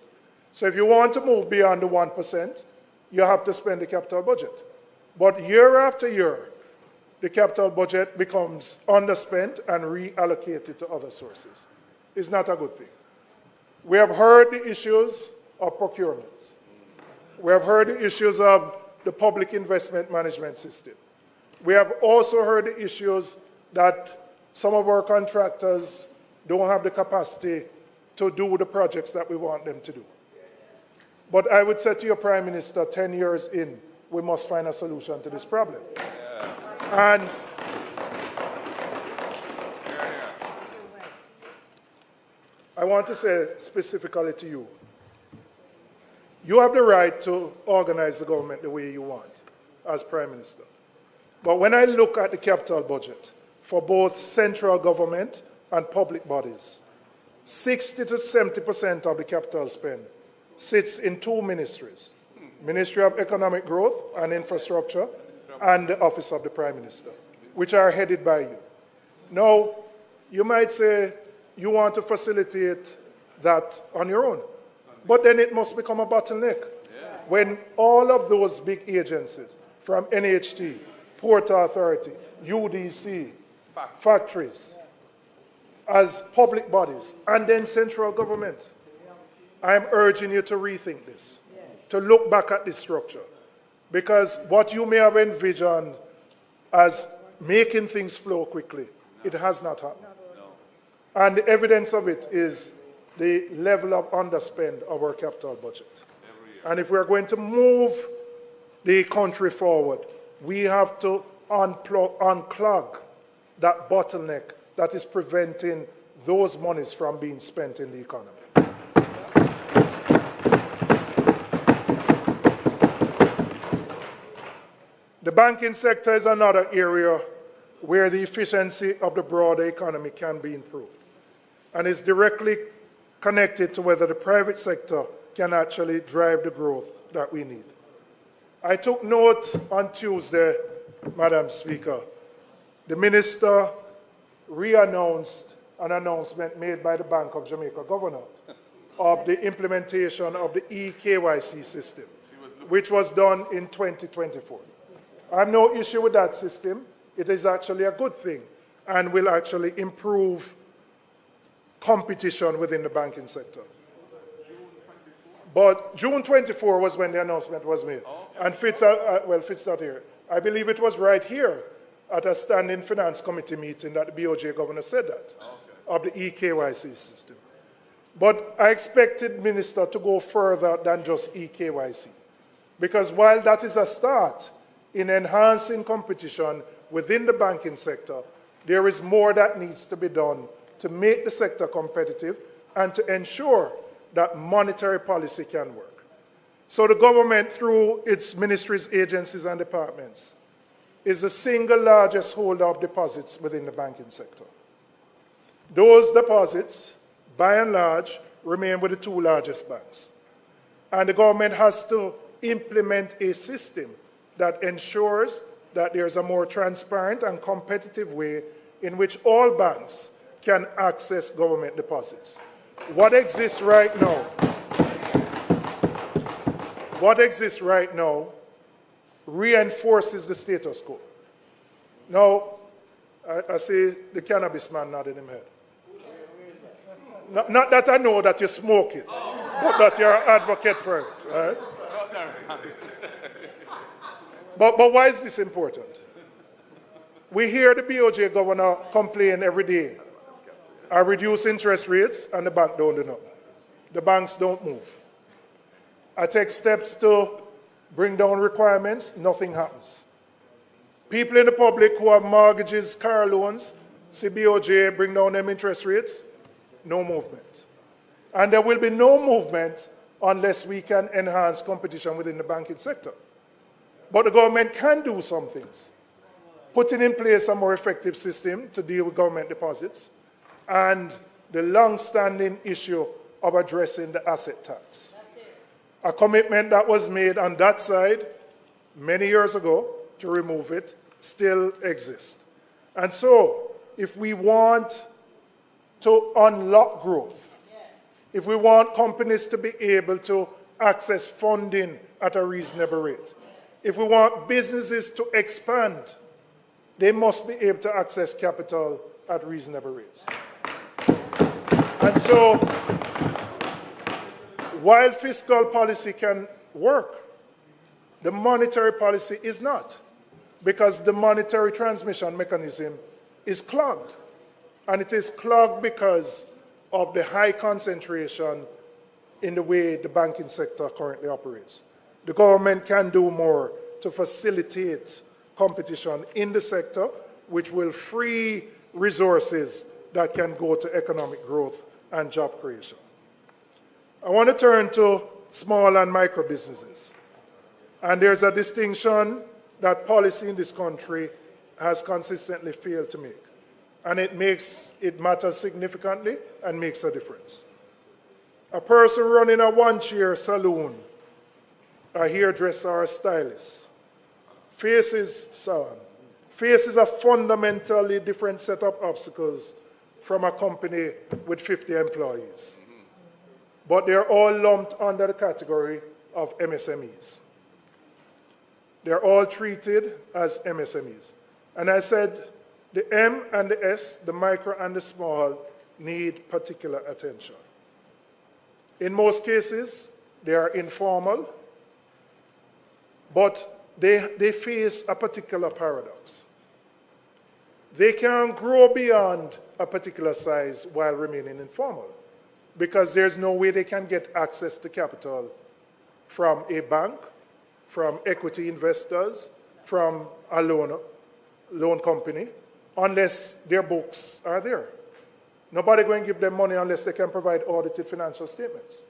So if you want to move beyond the 1%, you have to spend the capital budget. But year after year, the capital budget becomes underspent and reallocated to other sources. It's not a good thing. We have heard the issues of procurement. We have heard the issues of the public investment management system. We have also heard the issues that some of our contractors don't have the capacity to do the projects that we want them to do. But I would say to your Prime Minister, 10 years in, we must find a solution to this problem. And I want to say specifically to you, you have the right to organize the government the way you want as Prime Minister. But when I look at the capital budget for both central government and public bodies, 60 to 70% of the capital spend sits in 2 ministries, Ministry of Economic Growth and Infrastructure and the Office of the Prime Minister, which are headed by you. Now, you might say you want to facilitate that on your own, but then it must become a bottleneck. When all of those big agencies, from NHT, Port Authority, UDC, factories, as public bodies, and then central government, I'm urging you to rethink this, to look back at this structure. Because what you may have envisioned as making things flow quickly, it has not happened. And the evidence of it is the level of underspend of our capital budget. And if we're going to move the country forward, we have to unclog that bottleneck that is preventing those monies from being spent in the economy. The banking sector is another area where the efficiency of the broader economy can be improved and is directly connected to whether the private sector can actually drive the growth that we need. I took note on Tuesday, Madam Speaker, the Minister re-announced an announcement made by the Bank of Jamaica Governor of the implementation of the eKYC system, which was done in 2024. I have no issue with that system. It is actually a good thing and will actually improve competition within the banking sector. But June 24 was when the announcement was made. And Fitz not here. I believe it was right here at a standing finance committee meeting that the BOJ governor said that, of the eKYC system. But I expected Minister to go further than just eKYC. Because while that is a start in enhancing competition within the banking sector, there is more that needs to be done to make the sector competitive and to ensure that monetary policy can work. So the government, through its ministries, agencies, and departments, is the single largest holder of deposits within the banking sector. Those deposits, by and large, remain with the two largest banks. And the government has to implement a system that ensures that there's a more transparent and competitive way in which all banks can access government deposits. What exists right now reinforces the status quo. Now, I see the cannabis man nodding his head. Not that I know that you smoke it, but that you're an advocate for it. All right? But why is this important? We hear the BOJ governor complain every day. I reduce interest rates and the bank don't do nothing. The banks don't move. I take steps to bring down requirements, nothing happens. People in the public who have mortgages, car loans, see BOJ bring down them interest rates, no movement. And there will be no movement unless we can enhance competition within the banking sector. But the government can do some things. Putting in place a more effective system to deal with government deposits and the long-standing issue of addressing the asset tax. A commitment that was made on that side many years ago to remove it still exists. And so, if we want to unlock growth, if we want companies to be able to access funding at a reasonable rate, if we want businesses to expand, they must be able to access capital at reasonable rates. And so, while fiscal policy can work, the monetary policy is not, because the monetary transmission mechanism is clogged. And it is clogged because of the high concentration in the way the banking sector currently operates. The government can do more to facilitate competition in the sector, which will free resources that can go to economic growth and job creation. I want to turn to small and micro businesses. And there's a distinction that policy in this country has consistently failed to make. And it matters significantly and makes a difference. A person running a one-chair salon, a hairdresser or a stylist, faces a fundamentally different set of obstacles from a company with 50 employees. But they're all lumped under the category of MSMEs. They're all treated as MSMEs. And I said the M and the S, the micro and the small, need particular attention. In most cases, they are informal, but they face a particular paradox. They can grow beyond a particular size while remaining informal, because there's no way they can get access to capital from a bank, from equity investors, from a loan company, unless their books are there. Nobody going to give them money unless they can provide audited financial statements.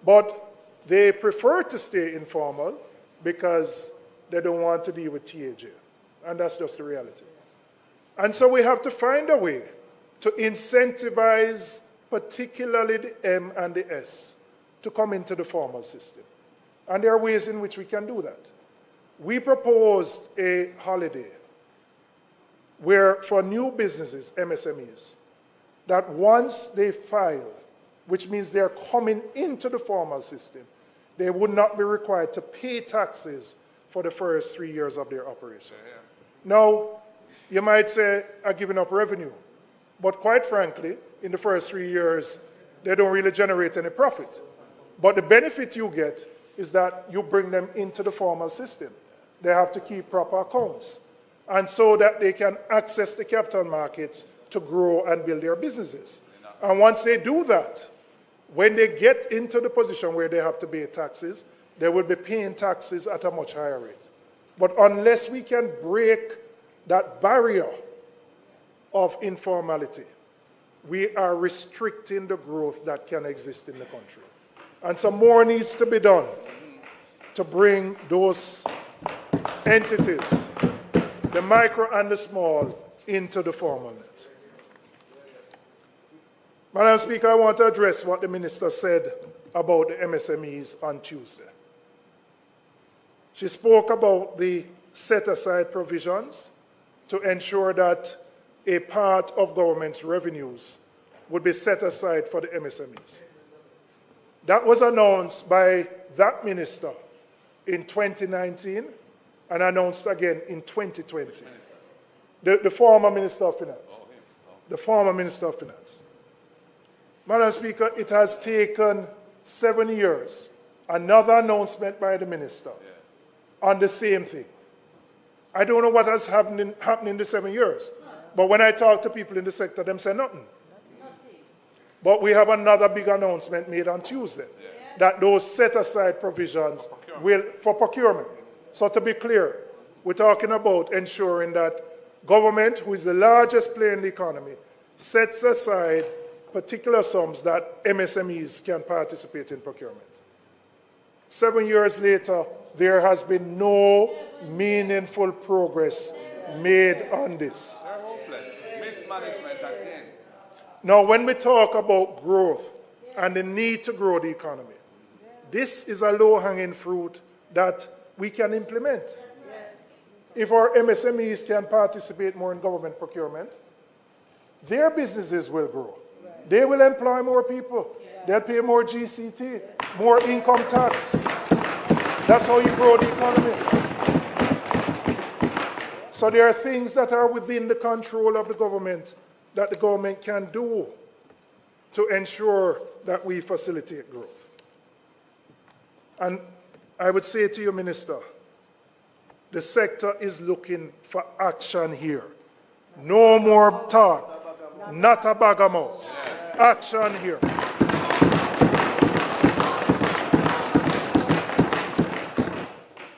But they prefer to stay informal because they don't want to deal with TAJ. And that's just the reality. And so we have to find a way to incentivize particularly the M and the S to come into the formal system. And there are ways in which we can do that. We proposed a holiday where for new businesses, MSMEs, that once they file, which means they're coming into the formal system, they would not be required to pay taxes for the first 3 years of their operation. Now, you might say, I'm giving up revenue. But quite frankly, in the first 3 years, they don't really generate any profit. But the benefit you get is that you bring them into the formal system. They have to keep proper accounts. And so that they can access the capital markets to grow and build their businesses. And once they do that, when they get into the position where they have to pay taxes, they will be paying taxes at a much higher rate. But unless we can break that barrier of informality, we are restricting the growth that can exist in the country. And some more needs to be done to bring those entities, the micro and the small, into the formal net. Madam Speaker, I want to address what the Minister said about the MSMEs on Tuesday. She spoke about the set-aside provisions to ensure that a part of government's revenues would be set aside for the MSMEs. That was announced by that minister in 2019 and announced again in 2020. The former Minister of Finance. The former Minister of Finance. Madam Speaker, it has taken 7 years, another announcement by the minister on the same thing. I don't know what has happened in the 7 years, but when I talk to people in the sector, them say nothing. But we have another big announcement made on Tuesday, that those set-aside provisions will, for procurement. So to be clear, we're talking about ensuring that government, who is the largest player in the economy, sets aside particular sums that MSMEs can participate in procurement. 7 years later, there has been no meaningful progress made on this. They're hopeless. Mismanagement again. Now, when we talk about growth and the need to grow the economy, this is a low-hanging fruit that we can implement. If our MSMEs can participate more in government procurement, their businesses will grow. They will employ more people. They'll pay more GCT, more income tax. That's how you grow the economy. So there are things that are within the control of the government that the government can do to ensure that we facilitate growth. And I would say to you, Minister, the sector is looking for action here. No more talk, not a bag of mouth. Action here.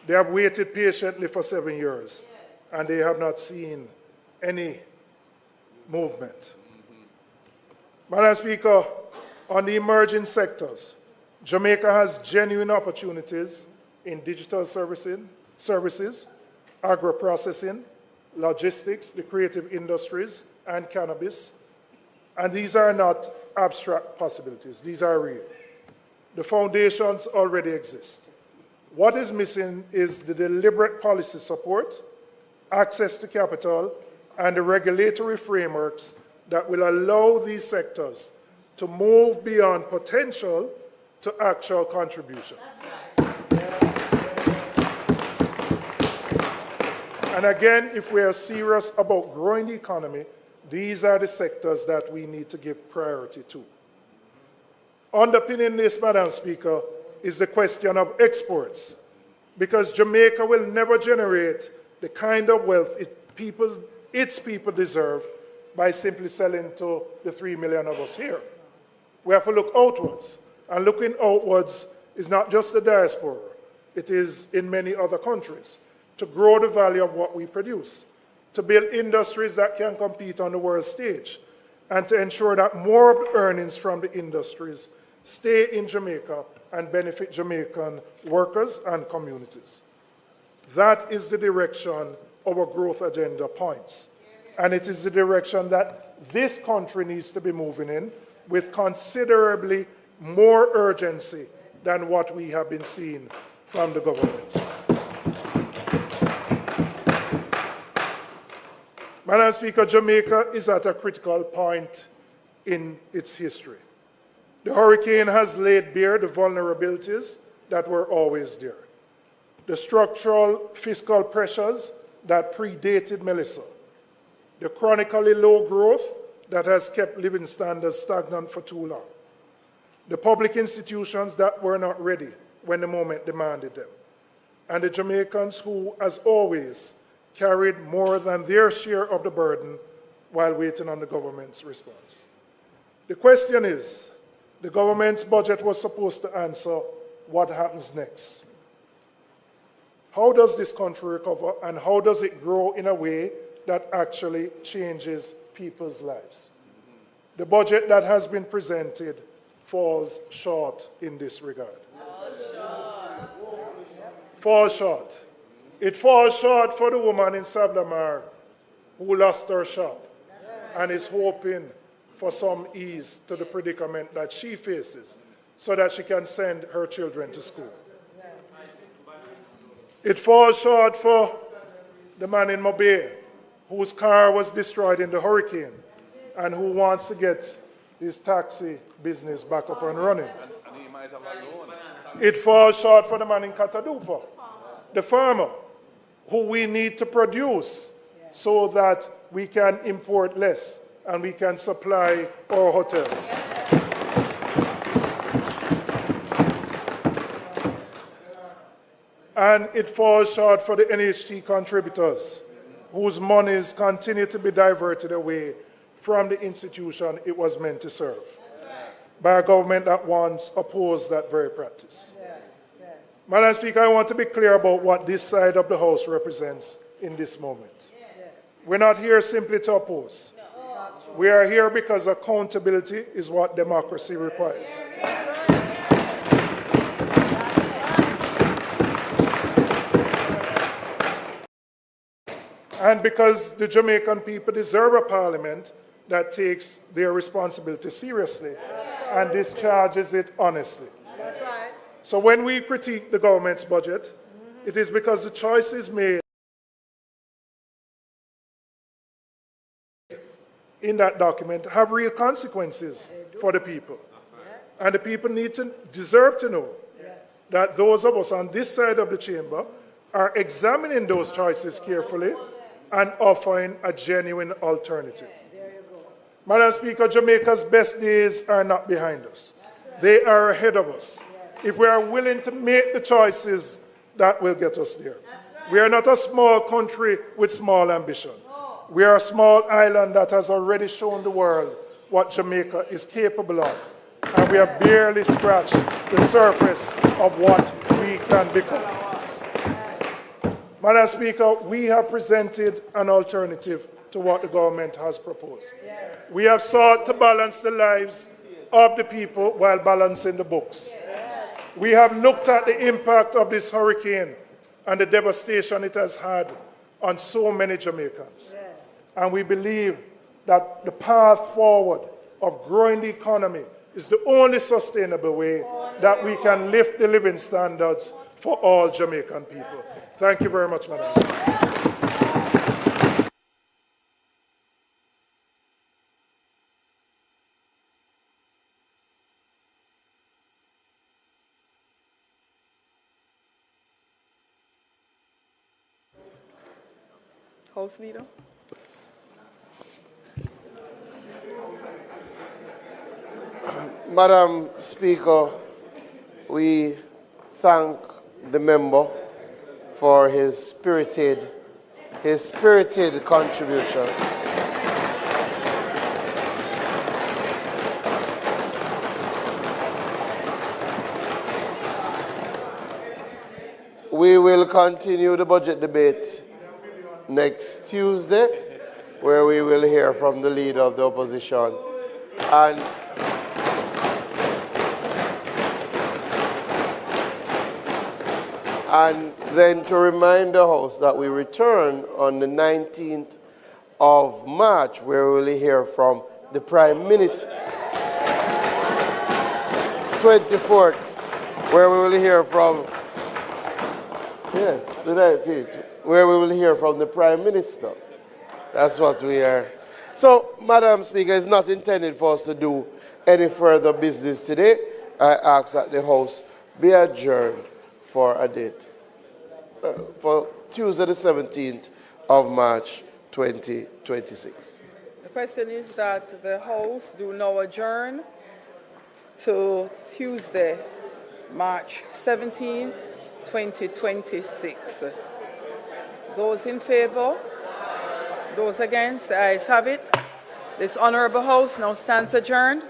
They have waited patiently for 7 years, and they have not seen any movement. Madam Speaker, on the emerging sectors, Jamaica has genuine opportunities in digital services, agro-processing, logistics, the creative industries, and cannabis. And these are not abstract possibilities. These are real. The foundations already exist. What is missing is the deliberate policy support, access to capital, and the regulatory frameworks that will allow these sectors to move beyond potential to actual contribution. And again, if we are serious about growing the economy, these are the sectors that we need to give priority to. Underpinning this, Madam Speaker, is the question of exports, because Jamaica will never generate the kind of wealth its people deserve by simply selling to the 3 million of us here. We have to look outwards, and looking outwards is not just the diaspora, it is in many other countries, to grow the value of what we produce, to build industries that can compete on the world stage, and to ensure that more of the earnings from the industries stay in Jamaica and benefit Jamaican workers and communities. That is the direction our growth agenda points. And it is the direction that this country needs to be moving in with considerably more urgency than what we have been seeing from the government. Madam Speaker, Jamaica is at a critical point in its history. The hurricane has laid bare the vulnerabilities that were always there. The structural fiscal pressures that predated Melissa. The chronically low growth that has kept living standards stagnant for too long. The public institutions that were not ready when the moment demanded them. And the Jamaicans who, as always, carried more than their share of the burden while waiting on the government's response. The question is, the government's budget was supposed to answer what happens next. How does this country recover, and how does it grow in a way that actually changes people's lives? The budget that has been presented falls short in this regard. Falls short. It falls short for the woman in Sablamar who lost her shop and is hoping for some ease to the predicament that she faces so that she can send her children to school. It falls short for the man in Mobay whose car was destroyed in the hurricane and who wants to get his taxi business back up and running. It falls short for the man in Katadupa, the farmer, who we need to produce so that we can import less and we can supply our hotels. And it falls short for the NHT contributors, whose monies continue to be diverted away from the institution it was meant to serve, by a government that once opposed that very practice. Madam Speaker, I want to be clear about what this side of the House represents in this moment. We're not here simply to oppose. We are here because accountability is what democracy requires. And because the Jamaican people deserve a parliament that takes their responsibility seriously and discharges it honestly. That's right. So when we critique the government's budget, it is because the choices made in that document have real consequences for the people. And the people deserve to know that those of us on this side of the chamber are examining those choices carefully and offering a genuine alternative. Madam Speaker, Jamaica's best days are not behind us. They are ahead of us. If we are willing to make the choices that will get us there. We are not a small country with small ambition. We are a small island that has already shown the world what Jamaica is capable of. And we have barely scratched the surface of what we can become. Madam Speaker, we have presented an alternative to what the government has proposed. We have sought to balance the lives of the people while balancing the books. We have looked at the impact of this hurricane and the devastation it has had on so many Jamaicans. And we believe that the path forward of growing the economy is the only sustainable way that we can lift the living standards for all Jamaican people. Thank you very much, Madam Speaker. House Leader. Madam Speaker, we thank the member for his spirited contribution. We will continue the budget debate next Tuesday where we will hear from the leader of the opposition. And then to remind the House that we return on the 19th of March, where we will hear from the Prime Minister. 24th, where we will hear from, yes, the 19th, where we will hear from the Prime Minister. That's what we are. So, Madam Speaker, it's not intended for us to do any further business today. I ask that the House be adjourned for a date, for Tuesday the 17th of March 2026. The question is that the House do now adjourn to Tuesday, March 17th, 2026. Those in favor? Those against? The ayes have it. This Honourable House now stands adjourned.